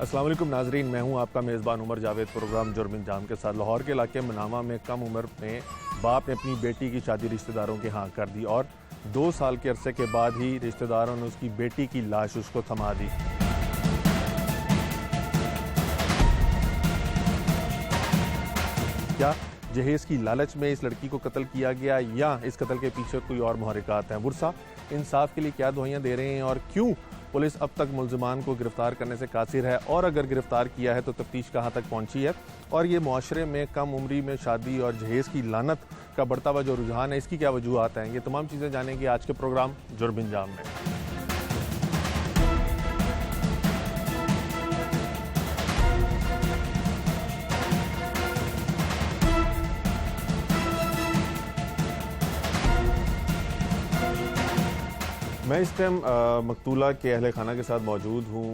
अस्सलाम वालेकुम नाजरीन, मैं हूं आपका मेज़बान उमर जावेद। प्रोग्राम जुर्म इंजाम के साथ लाहौर के इलाके मनामा में कम उम्र में बाप ने अपनी बेटी की शादी रिश्तेदारों के यहाँ कर दी और 2 साल के अरसे के बाद ही रिश्तेदारों ने उसकी बेटी की लाश उसको थमा दी। क्या जहेज की लालच में इस लड़की को कत्ल किया गया या इस कत्ल के पीछे कोई और मुहर्रिकात हैं? बुरसा इंसाफ के लिए क्या दुआएं दे रहे हैं और क्यों पुलिस अब तक मुल्जिमान को गिरफ्तार करने से कासिर है, और अगर गिरफ्तार किया है तो तफ्तीश कहाँ तक पहुंची है? और ये मुआशरे में कम उम्री में शादी और जहेज की लानत का बढ़ता हुआ जो रुझान है, इसकी क्या वजूहत हैं? ये तमाम चीज़ें जानेंगे आज के प्रोग्राम जुर्म इंजाम में। मैं इस टाइम मकतूला के अहले खाना के साथ मौजूद हूँ।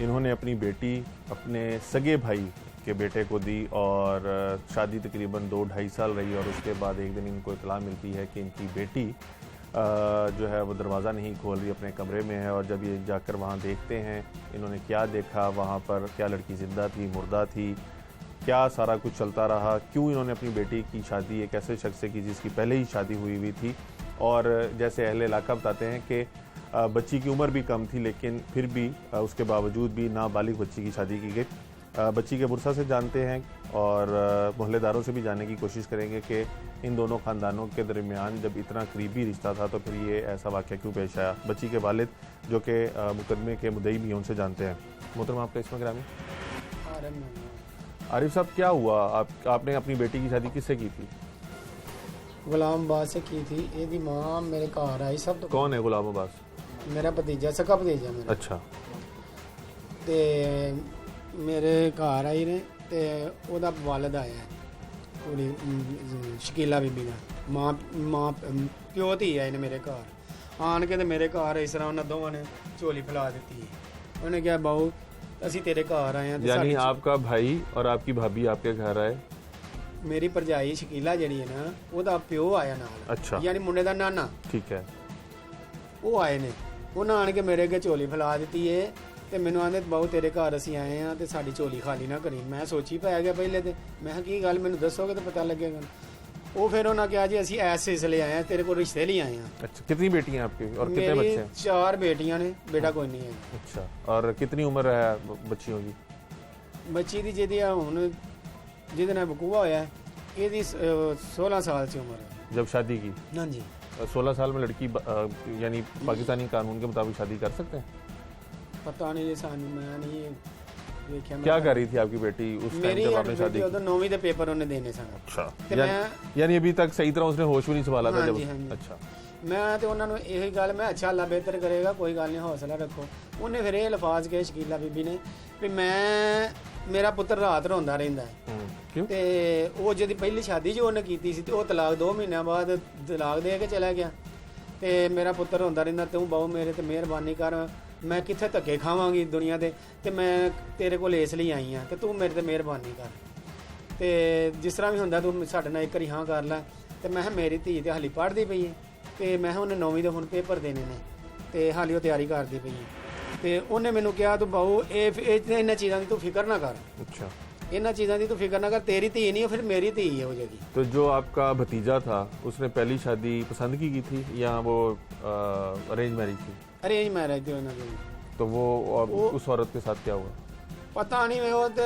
इन्होंने अपनी बेटी अपने सगे भाई के बेटे को दी और शादी तकरीबन 2-2.5 साल रही और उसके बाद एक दिन इनको इत्तला मिलती है कि इनकी बेटी जो है वो दरवाज़ा नहीं खोल रही, अपने कमरे में है। और जब ये जाकर वहाँ देखते हैं, इन्होंने क्या देखा वहाँ पर, क्या लड़की ज़िंदा थी, मुर्दा थी, क्या सारा कुछ चलता रहा, क्यों इन्होंने अपनी बेटी की शादी एक ऐसे शख्स से की जिसकी पहले ही शादी हुई थी। और जैसे अहले इलाका बताते हैं कि बच्ची की उम्र भी कम थी, लेकिन फिर भी उसके बावजूद भी नाबालिग बच्ची की शादी की गई। बच्ची के बुरसा से जानते हैं और मोहल्लेदारों से भी जानने की कोशिश करेंगे कि इन दोनों ख़ानदानों के दरमियान जब इतना करीबी रिश्ता था तो फिर ये ऐसा वाक़या क्यों पेश आया। बच्ची के वालिद जो कि मुकदमे के मुद्दई भी उनसे जानते हैं। मोहतरम, आपका इसमें ग्रामी आरिफ साहब, क्या हुआ? आपने अपनी बेटी की शादी किससे की थी? गुलाम अब्बास से की थी। ਇਹਦੀ ਮਾਂ ਮੇਰੇ ਘਰ आई सब तो। कौन है गुलाम अब्बास? मेरा भतीजा, सका भतीजा मेरा। अच्छा। ਤੇ ਮੇਰੇ ਘਰ ਆਈ ਨੇ ਤੇ ਉਹਦਾ ਵਾਲਿਦ ਆਇਆ ਕੁੜੀ ਸ਼ਕੀਲਾ ਬੀਬੀ ਦਾ ਮਾਂ ਪਿਓ ਧੀ ਆਏ ਨੇ ਮੇਰੇ ਘਰ। ਆਣ ਕੇ ਤੇ ਮੇਰੇ ਘਰ ਇਸ ਤਰ੍ਹਾਂ ਉਹਨਾਂ ਦੋਵਾਂ ਨੇ ਝੋਲੀ ਫੈਲਾ ਦਿੱਤੀ ਹੈ। ਉਹਨੇ ਕਿਹਾ ਬਾਊ ਅਸੀਂ ਤੇਰੇ ਘਰ ਆਏ ਹਾਂ ਤੇ यानी आपका भाई और आपकी भाभी आपके घर आए? ਮੇਰੀ ਭਰਜਾਈ ਸ਼ਕੀਲਾ ਜਿਹੜੀ ਹੈ ਨਾ, ਉਹਦਾ ਪਿਓ ਆਇਆ ਨਾਲ। ਅੱਛਾ। ਯਾਨੀ ਮੁੰਡੇ ਦਾ ਨਾਨਾ। ठीक है। ਉਹ ਆਏ ਨੇ, ਉਹਨਾਂ ਆਣ ਕੇ ਮੇਰੇ ਅੱਗੇ ਝੋਲੀ ਫੈਲਾ ਦਿੱਤੀ ਏ ਤੇ ਮੈਨੂੰ ਆਂਦੇ ਬਾਊ ਤੇਰੇ ਘਰ ਅਸੀਂ ਆਏ ਆ ਤੇ ਸਾਡੀ ਝੋਲੀ ਖਾਲੀ ਨਾ ਕਰੀ। ਮੈਂ ਸੋਚੀ ਪੈ ਗਿਆ ਪਹਿਲੇ ਤੇ, ਮੈਂ ਕਿਹਾ ਕੀ ਗੱਲ, ਮੈਨੂੰ ਦੱਸੋਗੇ ਤਾਂ ਪਤਾ ਲੱਗੇਗਾ। ਉਹ ਫਿਰ ਉਹਨਾਂ ਕਿਹਾ ਜੀ ਅਸੀਂ ਐਸ ਸਿਲਸਿਲੇ ਆਏ ਆ, ਤੇਰੇ ਕੋਲ रिश्ते ਲਈ आए हैं। अच्छा, कितनी बेटियां आपकी और कितने बच्चे हैं? 4 बेटियां ने, बेटा कोई नहीं है। अच्छा, और कितनी उम्र है बच्चियों की? ਬੱਚੀ ਦੀ ਜਿਹਦੀ ਆ ਹੁਣ ਜਿਹਦੇ ਨਾਲ ਬਕੂਆ ਹੋਇਆ ਇਹਦੀ 16 ਸਾਲ ਦੀ ਉਮਰ है। जब शादी की? हाँ जी। 16 साल में लड़की यानी पाकिस्तानी कानून के मुताबिक शादी कर सकते हैं? पता नहीं ये सानू, मैं नहीं देखा। क्या कर रही थी आपकी बेटी उस टाइम जब आपने शादी की? 9वीं के पेपर उन्हें देने सन। अच्छा, यानी अभी तक सही तरह उसने होश भी नहीं संभाला था जब? अच्छा। मैं तो उन्होंने यही गल, मैं अच्छा अल्लाह बेहतर करेगा, कोई गल नहीं, हौसला रखो। उन्हें फिर ये लफाज कहे शकीला बीबी ने भी मैं मेरा पुत्र रात रोंदा रहिंदा है ते वो जदी पहली शादी जो उन्हें कीती सी ते वो तलाक 2 महीने बाद तलाक दे के चला गया ते मेरा पुत्र रोंदा रहिंदा। तू बहु मेरे ते मेहरबानी कर, मैं कित्थे धक्के खावांगी दुनिया दे ते मैं तेरे कोल इसलिए आई हाँ ते तू मेरे ते मेहरबानी कर ते जिस तरह भी हुंदा तू साडे नाल एक वारी हाँ कर लै। ते मैं मेरी धी ते हाली पढ़दी पई है ते मैं उन्हें 9वीं दे हुण पेपर देने ने ते हाली वो तैयारी करदी पई है ते उन्हें मैनू कहा तू बाऊ इन्हां चीज़ां दी तू फिक्र ना कर। अच्छा। इन्हां चीज़ां दी तू फिक्र ना कर, तेरी धी नहीं है, फिर मेरी धी है वो जगी। तो जो आपका भतीजा था उसने पहली शादी पसंद की थी या वो अरेंज मैरिज थी? अरेंज मैरिज थी उन्होंने। तो वो उस औरत के साथ क्या हुआ? पता नहीं, वो तो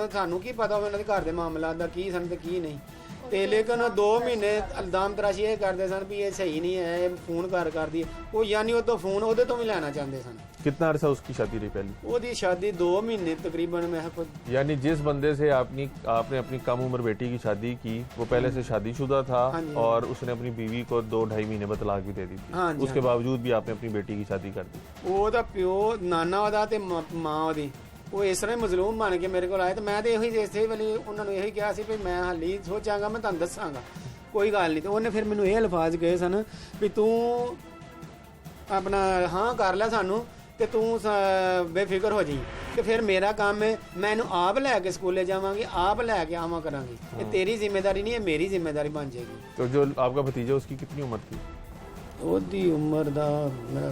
सानू की पता उन्होंने घर के मामलों का की सन ते की नहीं ते, लेकिन 2 महीने इल्जाम तराशी ये करते सन भी ये सही नहीं है, फोन कर दी वो, यानी वो तो फोन वो तो भी लेना चाहते सन। कितना अरसा उसकी शादी रही पहली? वो शादी 2 महीने तकरीबन। मैं यानी जिस बंदे से आपने अपनी कम उम्र बेटी की शादी की वो पहले से शादीशुदा था और उसने अपनी बीवी को 2-2.5 महीने बाद तलाक भी दे दी थी। उसके बावजूद भी आपने अपनी बेटी की शादी कर दी? वो प्यो नाना ओदा ते मां ओदी वो इस तरह मजलूम बन के मेरे को आए तो मैं तो यही इसे वाली उन्होंने यही कहा भी मैं हाली सोचांगा, मैं तुहानू दसांगा, कोई गल नहीं। तो उन्हें फिर मैनू ये अल्फाज कहे सन भी तू अपना हाँ कर लै सानू ते तू बेफिक्र हो जी ते फिर मेरा काम है, मैं इनू आप लैके स्कूले जावांगी, आप लैके आवा करांगी। ये तेरी जिम्मेदारी नहीं है, मेरी जिम्मेदारी बन जाएगी। तो जो आपका भतीजा उसकी कितनी उम्र थी? ओदी उम्र दा मेरा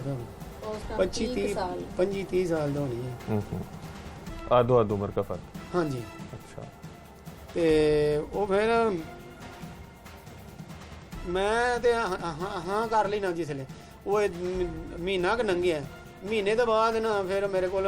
25-30 साल दा होनी है। आधो आध उम्र का फर्क। हाँ जी। अच्छा। ਤੇ ਉਹ ਫਿਰ ਮੈਂ ਤੇ ਹਾਂ ਕਰ ਲਈ ਨਾ ਜਿਸਲੇ ਉਹ ਮਹੀਨਾ ਕੁ ਲੰਘਿਆ, ਮਹੀਨੇ ਤੋਂ ਬਾਅਦ ਨਾ ਫਿਰ ਮੇਰੇ ਕੋਲ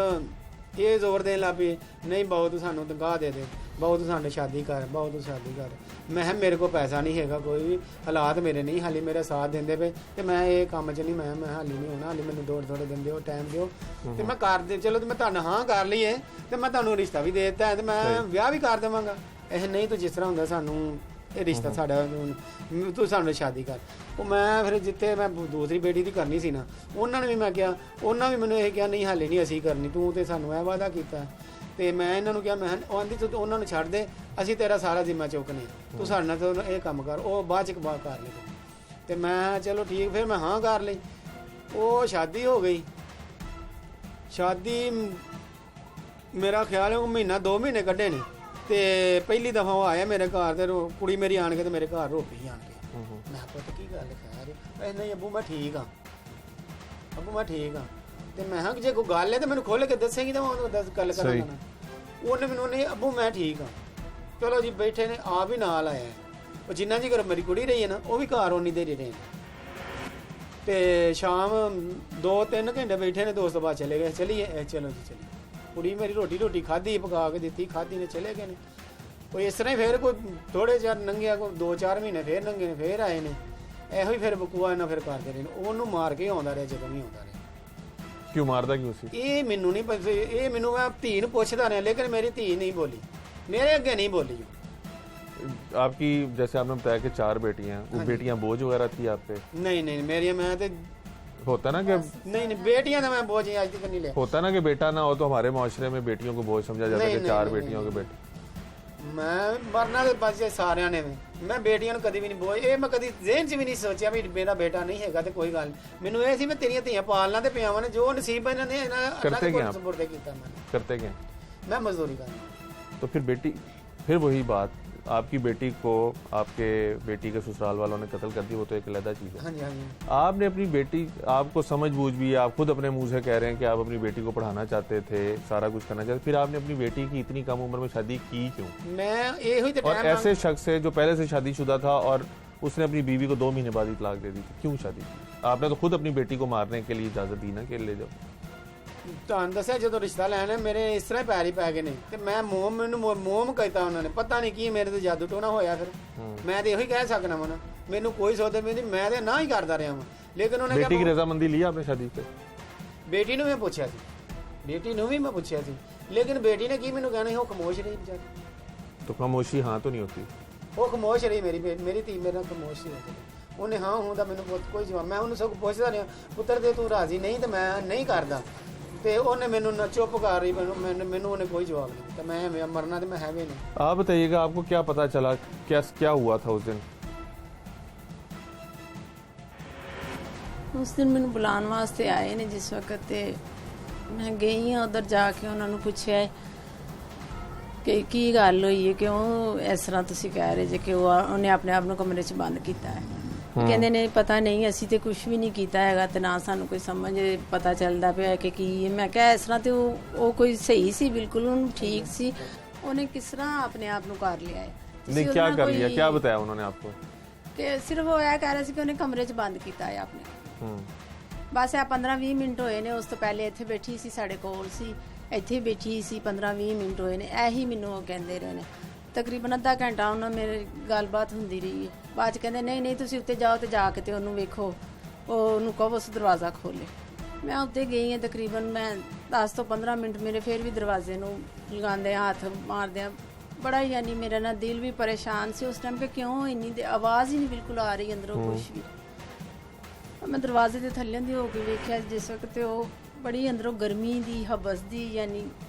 ਇਹ ਜ਼ੋਰ ਦੇਣ ਲੱਗ ਪਈ, ਨਹੀਂ ਬਾਊ ਤੂੰ ਸਾਨੂੰ ਤਨਖਾਹ ਦੇ ਦੇ, ਬਾਊ ਤੂੰ ਸਾਡੇ ਸ਼ਾਦੀ ਕਰ, ਬਾਊ ਤੂੰ ਸ਼ਾਦੀ ਕਰ। ਮੈਂ ਕਿਹਾ ਮੇਰੇ ਕੋਲ ਪੈਸਾ ਨਹੀਂ ਹੈਗਾ ਕੋਈ ਵੀ, ਹਾਲਾਤ ਮੇਰੇ ਨਹੀਂ ਹਾਲੀ ਮੇਰਾ ਸਾਥ ਦਿੰਦੇ ਪਏ ਤੇ ਮੈਂ ਇਹ ਕੰਮ 'ਚ ਨਹੀਂ, ਮੈਂ ਹਾਲੀ ਨਹੀਂ ਹੋਣਾ, ਹਾਲੀ ਮੈਨੂੰ ਥੋੜੇ ਦਿਨ ਦਿਓ, ਟਾਈਮ ਦਿਓ ਤੇ ਮੈਂ ਕਰ ਦੇ। ਚਲੋ ਤੇ ਮੈਂ ਤੁਹਾਨੂੰ ਹਾਂ ਕਰ ਲਈਏ ਤੇ ਮੈਂ ਤੁਹਾਨੂੰ ਰਿਸ਼ਤਾ ਵੀ ਦੇ ਦਿੱਤਾ ਤੇ ਮੈਂ ਵਿਆਹ ਵੀ ਕਰ ਦੇਵਾਂਗਾ। ਇਹ ਨਹੀਂ ਤੂੰ ਜਿਸ ਤਰ੍ਹਾਂ ਹੁੰਦਾ ਸਾਨੂੰ ਇਹ ਰਿਸ਼ਤਾ ਸਾਡਾ, ਤੂੰ ਸਾਨੂੰ ਸ਼ਾਦੀ ਕਰ। ਉਹ ਮੈਂ ਫਿਰ ਜਿੱਥੇ ਮੈਂ ਦੂਸਰੀ ਬੇਟੀ ਦੀ ਕਰਨੀ ਸੀ ਨਾ, ਉਹਨਾਂ ਨੇ ਵੀ ਮੈਂ ਕਿਹਾ, ਉਹਨਾਂ ਵੀ ਮੈਨੂੰ ਇਹ ਕਿਹਾ ਨਹੀਂ ਹਾਲੇ ਨਹੀਂ ਅਸੀਂ ਕਰਨੀ, ਤੂੰ ਤੇ ਸਾਨੂੰ ਇਹ ਵਾਅਦਾ ਕੀਤਾ। ਤੇ ਮੈਂ ਇਹਨਾਂ ਨੂੰ ਕਿਹਾ, ਮੈਂ ਉਹ ਆਂਦੀ ਤੂੰ ਉਹਨਾਂ ਨੂੰ ਛੱਡ ਦੇ, ਅਸੀਂ ਤੇਰਾ ਸਾਰਾ ਜ਼ਿੰਮਾ ਚੁੱਕਨੇ, ਤੂੰ ਸਾਡੇ ਨਾਲ ਤਾਂ ਇਹ ਕੰਮ ਕਰ, ਉਹ ਬਾਅਦ 'ਚ ਕਰ ਲਈ। ਤੇ ਮੈਂ ਚਲੋ ਠੀਕ, ਫਿਰ ਮੈਂ ਹਾਂ ਕਰ ਲਈ। ਉਹ ਸ਼ਾਦੀ ਹੋ ਗਈ। ਸ਼ਾਦੀ ਮੇਰਾ ਖਿਆਲ ਹੈ ਉਹ ਮਹੀਨਾ 2 ਮਹੀਨੇ ਕੱਢੇ ਨੇ ਤੇ ਪਹਿਲੀ ਦਫਾ ਉਹ ਆਇਆ ਮੇਰੇ ਘਰ ਤੇ ਕੁੜੀ ਮੇਰੀ ਆਣ ਕੇ ਤੇ ਮੇਰੇ ਘਰ ਰੋਟੀ ਆਣ ਕੇ। ਮੈਂ ਪੁੱਤ ਕੀ ਗੱਲ ਖੈਰ? ਨਹੀਂ ਅੱਬੂ ਮੈਂ ਠੀਕ ਆ, ਅੱਬੂ ਮੈਂ ਠੀਕ ਆ। ਤੇ ਮੈਂ ਕਿਹਾ ਜੇ ਕੋਈ ਗੱਲ ਹੈ ਤੇ ਮੈਨੂੰ ਖੋਲ੍ਹ ਕੇ ਦੱਸੇਗੀ ਤਾਂ ਮੈਂ ਉਹਨੂੰ ਗੱਲ ਕਰਾਂਗਾ ਨਾ। ਉਹਨੇ ਮੈਨੂੰ ਨਹੀਂ ਅੱਬੂ ਮੈਂ ਠੀਕ ਆ। ਚਲੋ ਜੀ ਬੈਠੇ ਨੇ, ਆਪ ਵੀ ਨਾਲ ਆਇਆ। ਉਹ ਜਿੰਨਾ ਜੀ ਮੇਰੀ ਕੁੜੀ ਰਹੀ ਹੈ ਨਾ ਉਹ ਵੀ ਘਰ ਉਨੀ ਦੇਰ ਰਹੇ। ਤੇ ਸ਼ਾਮ 2-3 ਘੰਟੇ ਬੈਠੇ ਨੇ, ਦੋਸਤ ਬਾਅਦ ਚਲੇ ਗਏ, ਚਲੀਏ ਚਲੋ ਜੀ ਚਲੀਏ। ਕੁੜੀ ਮੇਰੀ ਰੋਟੀ ਖਾਧੀ, ਪਕਾ ਕੇ ਦਿੱਤੀ, ਖਾਧੀ ਨੇ, ਚਲੇ ਗਏ ਨੇ। ਕੋਈ ਇਸ ਤਰ੍ਹਾਂ ਹੀ ਫਿਰ ਕੋਈ ਥੋੜੇ ਚਿਰ ਲੰਘਿਆ, ਕੋਈ 2-4 ਮਹੀਨੇ ਫਿਰ ਲੰਘੇ ਨੇ, ਫਿਰ ਆਏ ਨੇ। ਇਹੋ ਹੀ ਫਿਰ ਬਕੂਆ ਇਹਨਾਂ ਫਿਰ ਕਰਦੇ ਰਹੇ ਨੇ। ਉਹਨੂੰ ਮਾਰ ਕੇ ਆਉਂਦਾ ਰਿਹਾ ਜਦੋਂ ਵੀ ਆਉਂਦਾ ਰਿਹਾ। ਕਿਉਂ ਮਾਰਦਾ ਕਿਉਂ ਸੀ? ਇਹ ਮੈਨੂੰ ਨਹੀਂ ਪਤਾ, ਇਹ ਮੈਨੂੰ ਮੈਂ ਧੀ ਨੂੰ ਪੁੱਛਦਾ ਰਿਹਾ, ਲੇਕਿਨ ਮੇਰੀ ਧੀ ਨਹੀਂ ਬੋਲੀ, ਮੇਰੇ ਅੱਗੇ नहीं बोली। आपकी जैसे आपने बताया कि 4 बेटियां, वो बेटियां बोझ वगैरह थी आप पे? नहीं मेरी मैं तो होता ना कि नहीं बेटियां तो मैं बोझ आज तक नहीं ले। होता ना कि बेटा ना हो तो हमारे माशरे में बेटियों को बोझ समझा जाता है कि 4 बेटियों के बेटे। मैं मरना तो बस सारिया ने मैं बेटियां कभी भी नहीं बोझ, ये मैं कभी जेहन च भी नहीं सोचा भी मेरा बेटा नहीं है तो कोई गल। मैनू ये सी मैं तेरियां धीआं पालना ते पियावां ने, जो नसीब इन्होंने करते क्या करते क्या मैं मजदूरी करना। तो फिर वही बात, आपकी बेटी को आपके बेटी के ससुराल वालों ने कत्ल कर दी, वो तो एक अलग चीज है। हाँ जी हाँ जी। आपने अपनी बेटी, आपको समझ बूझ भी, आप खुद अपने मुंह से कह रहे हैं कि आप अपनी बेटी को पढ़ाना चाहते थे, सारा कुछ करना चाहते, फिर आपने अपनी बेटी की इतनी कम उम्र में शादी की क्यों? मैं ये हुई तो और ऐसे शख्स से जो पहले से शादीशुदा था और उसने अपनी बीवी को 2 महीने बाद ही तलाक दे दी थी, क्यों शादी की? आपने तो खुद अपनी बेटी को मारने के लिए इजाजत दी ना कि ले जाओ। ਤੁਹਾਨੂੰ ਦੱਸਿਆ ਜਦੋਂ ਰਿਸ਼ਤਾ ਲੈਣਾ ਮੇਰੇ ਇਸ ਤਰ੍ਹਾਂ ਪੈਰ ਹੀ ਪੈ ਗਏ ਨੇ ਤੇ ਮੈਂ ਮੈਨੂੰ ਮੋਮ ਕਹਿਤਾ ਉਹਨਾਂ ਨੇ, ਪਤਾ ਨਹੀਂ ਕੀ ਮੇਰੇ ਤੇ ਜਾਦੂ ਟੋਣਾ ਹੋਇਆ। ਫਿਰ ਮੈਂ ਤੇ ਇਹੋ ਹੀ ਕਹਿ ਸਕਣਾ ਵਾ ਨਾ, ਮੈਨੂੰ ਕੋਈ ਸੋਚਦਾ ਵੀ ਨਹੀਂ, ਮੈਂ ਤੇ ਨਾ ਹੀ ਕਰਦਾ ਰਿਹਾ ਵਾਂ। ਲੇਕਿਨ ਉਹਨੇ बेटी की रजामंदी ली आपने शादी पे? ਬੇਟੀ ਨੂੰ ਵੀ ਪੁੱਛਿਆ ਸੀ, ਬੇਟੀ ਨੂੰ ਵੀ ਮੈਂ ਪੁੱਛਿਆ ਸੀ, ਲੇਕਿਨ ਬੇਟੀ ਨੇ ਕੀ ਮੈਨੂੰ ਕਹਿਣਾ ਸੀ, ਉਹ ਖਾਮੋਸ਼ ਰਹੀ ਵਿਚਾਰੀ। तो खामोशी हाँ तो नहीं होती? ਉਹ ਖਾਮੋਸ਼ ਰਹੀ, ਮੇਰੀ ਧੀ ਮੇਰੇ ਨਾਲ ਖਾਮੋਸ਼ ਸੀ। ਉਹਨੇ ਹਾਂ ਹੁੰਦਾ ਮੈਨੂੰ ਕੋਈ ਜਵਾਬ, ਮੈਂ ਉਹਨੂੰ ਸਭ ਪੁੱਛਦਾ ਰਿਹਾ, ਪੁੱਤਰ ਦੇ ਤੂੰ ਰਾਜ਼ੀ ਨਹੀਂ ਤੇ ਮੈਂ ਨਹੀਂ ਕਰਦਾ। ਤੇ ਉਹਨੇ ਮੈਨੂੰ ਨਾ ਚੁੱਪ ਕਰ ਰਹੀ, ਮੈਨੂੰ ਉਹਨੇ ਕੋਈ ਜਵਾਬ नहीं ਦਿੱਤਾ। मैं मरना तो मैं है भी नहीं। आप बताइएगा आपको क्या पता चला, क्या हुआ था उस दिन? उस दिन मैंने बुलाने वास्ते आए ने जिस वक्त ते मैं गई हाँ उधर जाके उन्होंने पूछा कि की गल हुई है, क्यों इस तरह तुसी कह रहे जे कि उन्हें अपने आप को कमरे च बंद किया है। ਕਹਿੰਦੇ ਨੇ ਪਤਾ ਨਹੀਂ, ਅਸੀਂ ਤੇ ਕੁਝ ਵੀ ਨਹੀਂ ਕੀਤਾ ਹੈਗਾ ਤੇ ਨਾ ਸਾਨੂੰ ਕੋਈ ਸਮਝ ਪਤਾ ਚੱਲਦਾ ਪਿਆ ਕਿ ਕੀ ਹੈ। ਮੈਂ ਕਿਹਾ ਇਸ ਤਰ੍ਹਾਂ ਤੇ ਉਹ ਕੋਈ ਸਹੀ ਸੀ, ਬਿਲਕੁਲ ਉਹਨੂੰ ਠੀਕ ਸੀ, ਉਹਨੇ ਕਿਸ ਤਰ੍ਹਾਂ ਆਪਣੇ ਆਪ ਨੂੰ ਕਰ ਲਿਆ ਹੈ। नहीं क्या कर लिया, क्या बताया उन्होंने आपको? ਕਿ ਸਿਰਫ ਉਹ ਇਹ ਕਹਿ ਰਿਹਾ ਸੀ ਕਿ ਉਹਨੇ ਕਮਰੇ 'ਚ ਬੰਦ ਕੀਤਾ ਹੈ ਆਪਣੇ। ਬਸ ਇਹ 15-20 ਮਿੰਟ ਹੋਏ ਨੇ, ਉਸ ਤੋਂ ਪਹਿਲੇ ਇੱਥੇ ਬੈਠੀ ਸੀ, ਸਾਡੇ ਕੋਲ ਸੀ, ਇੱਥੇ ਬੈਠੀ ਸੀ, 15-20 ਮਿੰਟ ਹੋਏ ਨੇ, ਇਹੀ ਮੈਨੂੰ ਉਹ ਕਹਿੰਦੇ ਰਹੇ ਨੇ। ਤਕਰੀਬਨ ਅੱਧਾ ਘੰਟਾ ਉਹਨਾਂ ਮੇਰੇ ਗੱਲਬਾਤ ਹੁੰਦੀ ਰਹੀ ਹੈ। ਬਾਅਦ 'ਚ ਕਹਿੰਦੇ ਨਹੀਂ ਤੁਸੀਂ ਉੱਤੇ ਜਾਓ ਤੇ ਜਾ ਕੇ ਤੇ ਉਹਨੂੰ ਵੇਖੋ, ਉਹਨੂੰ ਕਹੋ ਉਸ ਦਰਵਾਜ਼ਾ ਖੋਲੇ। ਮੈਂ ਉੱਤੇ ਗਈ ਹਾਂ, ਤਕਰੀਬਨ ਮੈਂ 10 ਤੋਂ 15 ਮਿੰਟ ਮੇਰੇ ਫਿਰ ਵੀ ਦਰਵਾਜ਼ੇ ਨੂੰ ਲਗਾਉਂਦੇ ਹੱਥ ਮਾਰਦੇ, ਬੜਾ ਯਾਨੀ ਮੇਰਾ ਨਾ ਦਿਲ ਵੀ ਪਰੇਸ਼ਾਨ ਸੀ ਉਸ ਟਾਈਮ ਕਿ ਕਿਉਂ ਇੰਨੀ ਆਵਾਜ਼ ਹੀ ਨਹੀਂ ਬਿਲਕੁਲ ਆ ਰਹੀ ਅੰਦਰੋਂ ਕੁਛ ਵੀ। ਮੈਂ ਦਰਵਾਜ਼ੇ ਦੇ ਥੱਲੇ ਦੀ ਹੋ ਕੇ ਵੇਖਿਆ ਜਿਸ ਵਕਤ ਉਹ ਬੜੀ ਅੰਦਰੋਂ ਗਰਮੀ ਦੀ ਹਬਸ ਦੀ ਯਾਨੀ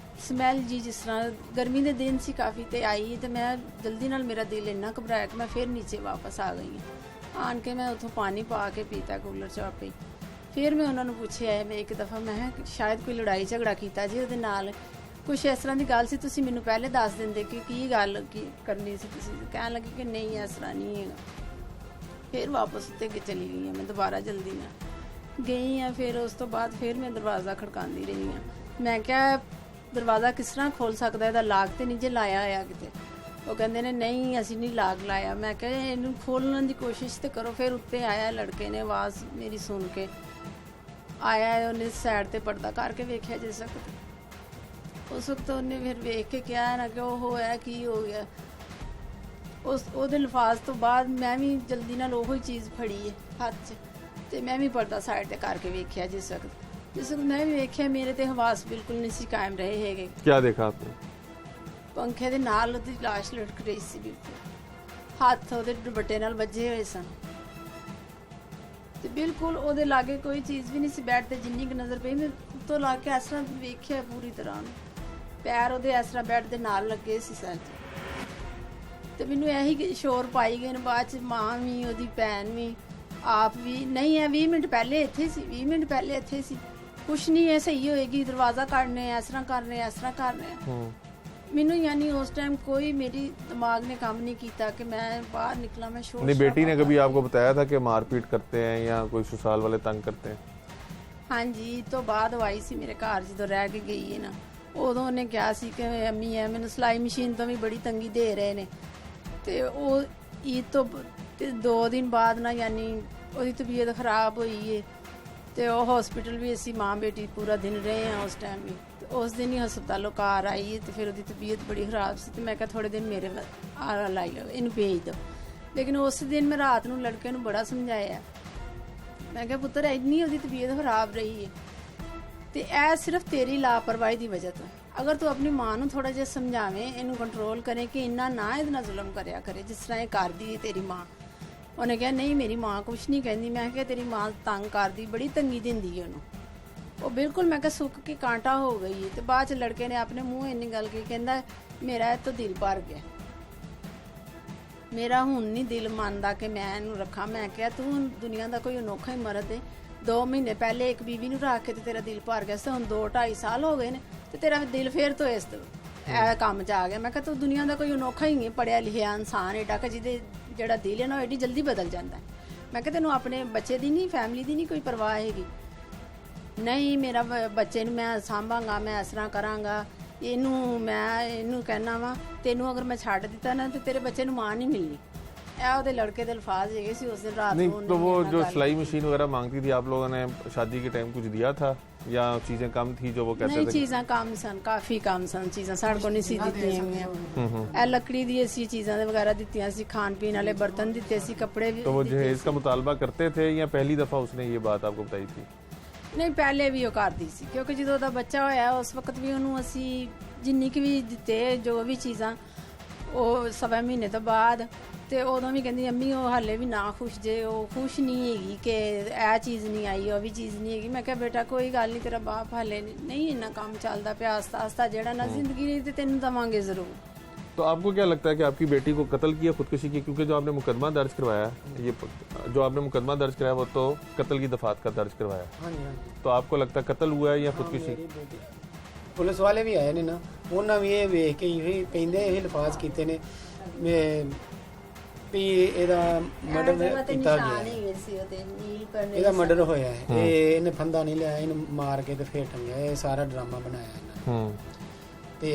ਸਮੈਲ ਜੀ, ਜਿਸ ਤਰ੍ਹਾਂ ਗਰਮੀ ਦੇ ਦਿਨ ਸੀ ਕਾਫੀ ਤੇ ਆਈ ਤੇ ਮੈਂ ਜਲਦੀ ਨਾਲ ਮੇਰਾ ਦਿਲ ਇੰਨਾ ਘਬਰਾਇਆ ਕਿ ਮੈਂ ਫਿਰ ਨੀਚੇ ਵਾਪਸ ਆ ਗਈ। ਆਣ ਕੇ ਮੈਂ ਉੱਥੋਂ ਪਾਣੀ ਪਾ ਕੇ ਪੀਤਾ ਕੂਲਰ 'ਚ ਆਪੇ। ਫਿਰ ਮੈਂ ਉਹਨਾਂ ਨੂੰ ਪੁੱਛਿਆ, ਮੈਂ ਇੱਕ ਦਫਾ ਮੈਂ ਸ਼ਾਇਦ ਕੋਈ ਲੜਾਈ ਝਗੜਾ ਕੀਤਾ ਜੀ ਉਹਦੇ ਨਾਲ, ਕੁਛ ਇਸ ਤਰ੍ਹਾਂ ਦੀ ਗੱਲ ਸੀ, ਤੁਸੀਂ ਮੈਨੂੰ ਪਹਿਲੇ ਦੱਸ ਦਿੰਦੇ ਕਿ ਕੀ ਗੱਲ ਕੀ ਕਰਨੀ ਸੀ। ਤੁਸੀਂ ਕਹਿਣ ਲੱਗੇ ਕਿ ਨਹੀਂ ਇਸ ਤਰ੍ਹਾਂ ਨਹੀਂ ਹੈਗਾ। ਫਿਰ ਵਾਪਸ ਉੱਤੇ ਚਲੀ ਗਈ ਹਾਂ ਮੈਂ, ਦੁਬਾਰਾ ਜਲਦੀ ਨਾਲ ਗਈ ਹਾਂ। ਫਿਰ ਉਸ ਤੋਂ ਬਾਅਦ ਫਿਰ ਮੈਂ ਦਰਵਾਜ਼ਾ ਖੜਕਾਉਂਦੀ ਰਹੀ ਹਾਂ। ਮੈਂ ਕਿਹਾ ਦਰਵਾਜ਼ਾ ਕਿਸ ਤਰ੍ਹਾਂ ਖੋਲ ਸਕਦਾ, ਇਹਦਾ ਲਾਕ ਤੇ ਨਹੀਂ ਜੇ ਲਾਇਆ ਹੋਇਆ ਕਿਤੇ। ਉਹ ਕਹਿੰਦੇ ਨੇ ਨਹੀਂ ਅਸੀਂ ਨਹੀਂ ਲਾਕ ਲਾਇਆ। ਮੈਂ ਕਿਹਾ ਇਹਨੂੰ ਖੋਲਣ ਦੀ ਕੋਸ਼ਿਸ਼ ਤੇ ਕਰੋ। ਫਿਰ ਉੱਤੇ ਆਇਆ ਲੜਕੇ ਨੇ, ਆਵਾਜ਼ ਮੇਰੀ ਸੁਣ ਕੇ ਆਇਆ, ਉਹਨੇ ਸਾਈਡ ਤੇ ਪਰਦਾ ਕਰਕੇ ਵੇਖਿਆ ਜਿਸ ਵਕਤ। ਉਸ ਵਕਤ ਉਹਨੇ ਫਿਰ ਵੇਖ ਕੇ ਕਿਹਾ ਨਾ ਕਿ ਉਹ ਹੋਇਆ ਕੀ ਹੋ ਗਿਆ। ਉਹਦੇ ਲਫਾਜ਼ ਤੋਂ ਬਾਅਦ ਮੈਂ ਵੀ ਜਲਦੀ ਨਾਲ ਉਹੀ ਚੀਜ਼ ਫੜੀ ਹੈ ਹੱਥ 'ਚ, ਤੇ ਮੈਂ ਵੀ ਪਰਦਾ ਸਾਈਡ ਤੇ ਕਰਕੇ ਵੇਖਿਆ ਜਿਸ ਵਕਤ ਮੈਂ ਵੀ ਵੇਖਿਆ ਮੇਰੇ ਤੇ ਹਵਾਸ ਬਿਲਕੁਲ ਨਹੀਂ ਸੀ ਕਾਇਮ ਰਹੇ ਹੈਗੇ। क्या देखा आपने? ਪੰਖੇ ਦੇ ਨਾਲ ਉਹਦੀ ਲਾਸ਼ ਲਟਕ ਰਹੀ ਸੀ, ਬਿਲਕੁਲ ਹੱਥ ਉਹਦੇ ਦੁਪੱਟੇ ਨਾਲ ਵੱਜੇ ਹੋਏ ਸਨ, ਤੇ ਬਿਲਕੁਲ ਉਹਦੇ ਲਾਗੇ ਕੋਈ ਚੀਜ਼ ਵੀ ਨਹੀਂ ਸੀ ਬੈੱਡ ਤੇ। ਜਿੰਨੀ ਕੁ ਨਜ਼ਰ ਪਈ ਮੈਂ ਉੱਤੋਂ ਲਾ ਕੇ ਇਸ ਤਰ੍ਹਾਂ ਵੇਖਿਆ ਪੂਰੀ ਤਰ੍ਹਾਂ, ਪੈਰ ਉਹਦੇ ਇਸ ਤਰ੍ਹਾਂ ਬੈੱਡ ਦੇ ਨਾਲ ਲੱਗੇ ਸੀ ਸਰ। ਤੇ ਮੈਨੂੰ ਇਹੀ ਸ਼ੋਰ ਪਾਈ ਗਏ ਨੇ ਬਾਅਦ ਚ, ਮਾਂ ਵੀ ਉਹਦੀ ਭੈਣ ਵੀ ਆਪ ਵੀ। ਨਹੀਂ ਹੈ 20 ਮਿੰਟ ਪਹਿਲੇ ਇੱਥੇ ਸੀ, 20 ਮਿੰਟ ਪਹਿਲੇ ਇੱਥੇ ਸੀ, ਕੁਛ ਨਹੀਂ ਹੈ ਸਹੀ ਹੋਏਗੀ, ਦਰਵਾਜ਼ਾ ਕੱਢਨੇ ਇਸ ਤਰ੍ਹਾਂ ਕਰਨੇ ਇਸ ਤਰ੍ਹਾਂ ਕਰਨੇ। ਮੈਨੂੰ यानी उस टाइम कोई मेरी दिमाग ने काम नहीं किया कि मैं बाहर निकला, मैं शोर। नहीं, बेटी ने कभी आपको बताया था कि मारपीट करते हैं या कोई ससुराल वाले तंग करते हैं? हाँ जी, तो बाद आई सी मेरे घर जो रह के गई है ना, उदों उन्हें कहा सी कि अम्मी है मैंने सिलाई मशीन तो भी बड़ी तंगी दे रहे ने। ते वो ईद तो 2 दिन बाद ना यानी ਉਹਦੀ तबीयत खराब हुई है, तो हॉस्पिटल भी असी माँ बेटी पूरा दिन रहे हैं उस टाइम भी। उस दिन ही हस्पतालों कार आई है, तो फिर उसकी तबीयत बड़ी खराब सी, तो मैं कहा थोड़े दिन मेरे लाई लो, इन्हू भेज दो। लेकिन उस दिन मैं रात को लड़के नू बड़ा समझाया, मैं कहा पुत्र इन्नी उसकी तबीयत खराब रही है, तो यह सिर्फ तेरी लापरवाही की वजह तो। अगर तू अपनी माँ नू थोड़ा जिहा समझावे, इनू कंट्रोल करे कि इन्ना ना इहदे नाल जुल्म करया करे जिस तरह ये करदी है तेरी माँ। उन्हें कहा नहीं मेरी माँ कुछ नहीं कहती। मैं कहा तेरी माँ तंग करदी, बड़ी तंगी दिंदी है उन्होंने। वो बिल्कुल मैं कहा सुक के कांटा हो गई है। तो बाद च लड़के ने अपने मूँह इन्नी गल की, कहंदा मेरा तो दिल भर गया, मेरा हुण नहीं दिल मानदा कि मैं इहनूं रखा। मैं कहा तू दुनिया का कोई अनोखा ही मर्द है, 2 महीने पहले एक बीवी नूं रख के ते तेरा दिल भर गया, हुण 2-2.5 साल हो गए ने ते तेरा दिल फिर तो इस काम च आ गया। मैं कहा तू दुनिया का कोई अनोखा ही है, पढ़िया लिखिया इंसान एडा कि जिहदे जिहड़ा दिल है ना एडी जल्दी बदल जाता है। मैं कहा तैनूं अपने बच्चे की नहीं, फैमिली की नहीं कोई परवाह हैगी? नहीं मेरा बच्चे नूं मैं सांभांगा, मैं इस तरह करांगा, इनू मैं इनू कहना वा तेनू अगर मैं छड्ड दिता ना तो तेरे बच्चे नूं मां नहीं मिलनी। ਇਹ ਉਹਦੇ ਲੜਕੇ ਦੇ ਅਲਫਾਜ਼ ਹੈਗੇ ਸੀ उस दिन रात नहीं को। तो वो जो सिलाई मशीन वगैरह मांगती थी आप लोगों ने शादी के टाइम कुछ दिया था या चीजें कम थी जो वो कहते नहीं थे? चीज़ां कम सन, काफ़ी कम सन चीज़ां, साढ़े को नहीं सी दित्तियां गईयां। ਇਹ ਲੱਕੜੀ ਦੀ ਅਸੀਂ ਚੀਜ਼ਾਂ ਦੇ ਵਗੈਰਾ ਦਿੱਤੀਆਂ ਸੀ, ਖਾਣ ਪੀਣ ਵਾਲੇ ਬਰਤਨ ਦਿੱਤੇ ਸੀ, ਕੱਪੜੇ ਵੀ तो वो ਦਿੱਤੇ जहेज का मुतालबा करते थे या पहली दफा उसने ये बात आपको बताई थी? ਨਹੀਂ ਪਹਿਲੇ ਵੀ ਉਹ ਕਰਦੀ ਸੀ, ਕਿਉਂਕਿ ਜਦੋਂ ਉਹਦਾ ਬੱਚਾ ਹੋਇਆ ਉਸ ਵਕਤ ਵੀ ਉਹਨੂੰ ਅਸੀਂ ਜਿੰਨੀ ਕੁ ਵੀ ਦਿੱਤੇ ਜੋ ਵੀ ਚੀਜ਼ਾਂ, ਉਹ 1.5 ਮਹੀਨੇ ਤੋਂ ਬਾਅਦ। ਤੇ ਉਦੋਂ ਵੀ ਕਹਿੰਦੀ ਅੰਮੀ ਉਹ ਹਾਲੇ ਵੀ ਨਾ ਖੁਸ਼ ਜੇ, ਉਹ ਖੁਸ਼ ਨਹੀਂ ਹੈਗੀ ਕਿ ਇਹ ਚੀਜ਼ ਨਹੀਂ ਆਈ, ਉਹ ਵੀ ਚੀਜ਼ ਨਹੀਂ ਹੈਗੀ। ਮੈਂ ਕਿਹਾ ਬੇਟਾ ਕੋਈ ਗੱਲ ਨਹੀਂ, ਤੇਰਾ ਬਾਪ ਹਾਲੇ ਨਹੀਂ ਇੰਨਾ ਕੰਮ ਚੱਲਦਾ ਪਿਆ, ਆਸਤਾ ਆਸਤਾ ਜਿਹੜਾ ਨਾ ਜ਼ਿੰਦਗੀ ਨਹੀਂ ਤੇ ਤੈਨੂੰ ਦਵਾਂਗੇ ਜ਼ਰੂਰ। तो आपको क्या लगता है कि आपकी बेटी को कत्ल किया, खुदकुशी की? क्योंकि जो आपने मुकदमा दर्ज करवाया, ये जो आपने मुकदमा दर्ज कराया वो तो कत्ल की दफात का दर्ज करवाया, हाँ जी हाँ जी। तो आपको लगता है कत्ल हुआ है या खुदकुशी? ਮੇਰੀ ਬੇਟੀ ਪੁਲਿਸ ਵਾਲੇ ਵੀ ਆਏ ਨੇ ਨਾ, ਉਹਨਾਂ ਵੀ ਇਹ ਵੇਖ ਕੇ ਹੀ ਕਹਿੰਦੇ ਇਹ ਲਫਾਜ਼ ਕੀਤੇ ਨੇ ਵੀ ਇਹਦਾ ਮਰਡਰ ਕੀਤਾ ਗਿਆ, ਇਹਦਾ ਮਰਡਰ ਹੋਇਆ ਹੈ, ਇਹ ਇਹਨੇ ਫੰਦਾ ਨਹੀਂ ਲਿਆ, ਇਹਨੂੰ ਮਾਰ ਕੇ ਤੇ ਫੇਰ ਟੰਗਿਆ। ਇਹ ਸਾਰਾ ਡਰਾਮਾ ਬਣਾਇਆ ਇਹਨਾਂ ਨੇ। ਤੇ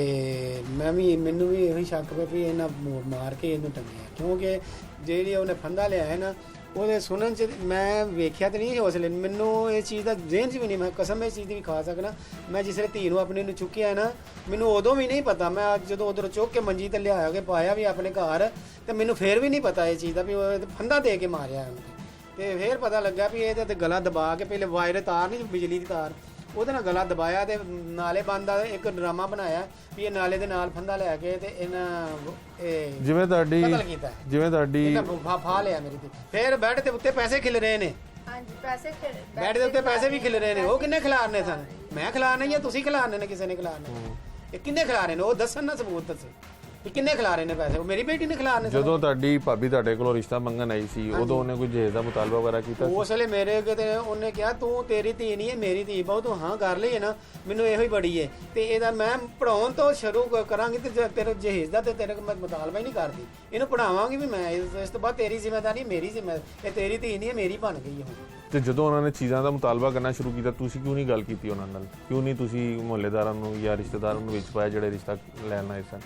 ਮੈਨੂੰ ਵੀ ਇਹੀ ਸ਼ੱਕ ਪਿਆ ਵੀ ਇਹਨਾਂ ਮਾਰ ਕੇ ਇਹਨੂੰ ਟੰਗਿਆ, ਕਿਉਂਕਿ ਜਿਹੜੀ ਉਹਨੇ ਫੰਦਾ ਲਿਆ ਹੈ ਨਾ ਉਹਦੇ ਸੁਣਨ ਚ ਮੈਂ ਵੇਖਿਆ ਤੇ ਨਹੀਂ ਹੌਸਲੇ, ਮੈਨੂੰ ਇਹ ਚੀਜ਼ ਦਾ ਜ਼ਿਹਨ 'ਚ ਵੀ ਨਹੀਂ, ਮੈਂ ਕਸਮ ਇਸ ਚੀਜ਼ ਦੀ ਵੀ ਖਾ ਸਕਣਾ। ਮੈਂ ਜਿਸ ਵੇਲੇ ਧੀ ਨੂੰ ਆਪਣੀ ਨੂੰ ਚੁੱਕਿਆ ਨਾ, ਮੈਨੂੰ ਉਦੋਂ ਵੀ ਨਹੀਂ ਪਤਾ, ਮੈਂ ਜਦੋਂ ਉਧਰ ਚੁੱਕ ਕੇ ਮੰਜੀ ਤੇ ਲਿਆ ਕੇ ਪਾਇਆ ਵੀ ਆਪਣੇ ਘਰ, ਤੇ ਮੈਨੂੰ ਫੇਰ ਵੀ ਨਹੀਂ ਪਤਾ ਇਹ ਚੀਜ਼ ਦਾ ਵੀ ਉਹ ਫੰਦਾ ਦੇ ਕੇ ਮਾਰਿਆ ਉਹਨੇ। ਤੇ ਫੇਰ ਪਤਾ ਲੱਗਾ ਵੀ ਇਹਦੇ ਤੇ ਗਲਾ ਦਬਾ ਕੇ, ਪਹਿਲੇ ਵਾਇਰ ਤਾਰ ਨਹੀਂ ਬਿਜਲੀ ਦੀ ਤਾਰ, ਉਹਦੇ ਨਾਲ ਗਲਾ ਦਬਾਇਆ ਤੇ ਨਾਲੇ ਬੰਦ ਦਾ ਇੱਕ ਡਰਾਮਾ ਬਣਾਇਆ ਵੀ ਇਹ ਨਾਲੇ ਦੇ ਨਾਲ ਫੰਦਾ ਲੈ ਕੇ ਤੇ ਇਹਨਾਂ ਜਿਵੇਂ ਤੁਹਾਡੀ ਫਾ ਲਿਆ ਮੇਰੀ ਤੇ। ਫਿਰ ਬੈੱਡ ਤੇ ਉੱਤੇ ਪੈਸੇ ਖਿਲ ਰਹੇ ਨੇ, ਹਾਂਜੀ ਪੈਸੇ ਬੈੱਡ ਦੇ ਉੱਤੇ ਪੈਸੇ ਵੀ ਖਿਲ ਰਹੇ ਨੇ। ਉਹ ਕਿੰਨੇ ਖਿਲਾਰਨੇ ਸਨ? ਮੈਂ ਖਿਲਾਰਨੇ ਜਾਂ ਤੁਸੀਂ ਖਿਲਾਰਨੇ ਨੇ? ਕਿਸੇ ਨੇ ਖਿਲਾਰਨੇ? ਇਹ ਕਿੰਨੇ ਖਿਲਾਰੇ ਨੇ? ਉਹ ਦੱਸਣ ਨਾ, ਸਬੂਤ ਦੱਸੇ। ਵੀ ਕਿੰਨੇ ਖਿਲਾਰੇ ਨੇ ਪੈਸੇ, ਉਹ ਮੇਰੀ ਬੇਟੀ ਨੇ ਖਿਲਾਰਨੇ। ਜਦੋਂ ਤੁਹਾਡੀ ਭਾਬੀ ਤੁਹਾਡੇ ਕੋਲੋਂ ਰਿਸ਼ਤਾ ਮੰਗਣ ਆਈ ਸੀ ਉਦੋਂ ਉਹਨੇ ਕੋਈ ਜਹੇਜ਼ ਦਾ ਮੁਤਾਲਬਾ ਵਗੈਰਾ ਕੀਤਾ? ਉਸ ਵੇਲੇ ਮੇਰੇ ਕਿਤੇ ਉਹਨੇ ਕਿਹਾ ਤੂੰ ਤੇਰੀ ਧੀ ਨਹੀਂ ਹੈ ਮੇਰੀ ਧੀ ਬਹੁ, ਤੂੰ ਹਾਂ ਕਰ ਲਈ ਹੈ ਨਾ, ਮੈਨੂੰ ਇਹੋ ਹੀ ਬੜੀ ਹੈ ਤੇ ਇਹਦਾ ਮੈਂ ਪੜਾਉਣ ਤੋਂ ਸ਼ੁਰੂ ਕਰਾਂਗੀ ਤੇ ਤੇਰੇ ਜਹੇਜ਼ ਦਾ ਤੇ ਤੇਰੇ ਮੈਂ ਮੁਤਾਲਬਾ ਹੀ ਨਹੀਂ ਕਰਦੀ, ਇਹਨੂੰ ਪੜਾਵਾਂਗੀ ਵੀ ਮੈਂ, ਇਸ ਤੋਂ ਬਾਅਦ ਤੇਰੀ ਜ਼ਿੰਮੇਵਾਰੀ ਮੇਰੀ ਜ਼ਿੰਮੇਵਾਰੀ, ਇਹ ਤੇਰੀ ਧੀ ਨਹੀਂ ਹੈ ਮੇਰੀ ਬਣ ਗਈ ਹੁਣ। ਤੇ ਜਦੋਂ ਉਹਨਾਂ ਨੇ ਚੀਜ਼ਾਂ ਦਾ ਮੁਤਾਲਬਾ ਕਰਨਾ ਸ਼ੁਰੂ ਕੀਤਾ ਤੁਸੀਂ ਕਿਉਂ ਨਹੀਂ ਗੱਲ ਕੀਤੀ ਉਹਨਾਂ ਨਾਲ? ਕਿਉਂ ਨਹੀਂ ਤੁਸੀਂ ਮੁਹੱਲੇਦਾਰਾਂ ਨੂੰ ਜਾਂ ਰਿਸ਼ਤੇਦਾਰਾਂ ਨੂੰ ਵਿੱਚ ਪਾਇਆ ਜਿਹੜੇ ਰਿਸ਼ਤਾ ਲੈਣ ਆਏ ਸਨ?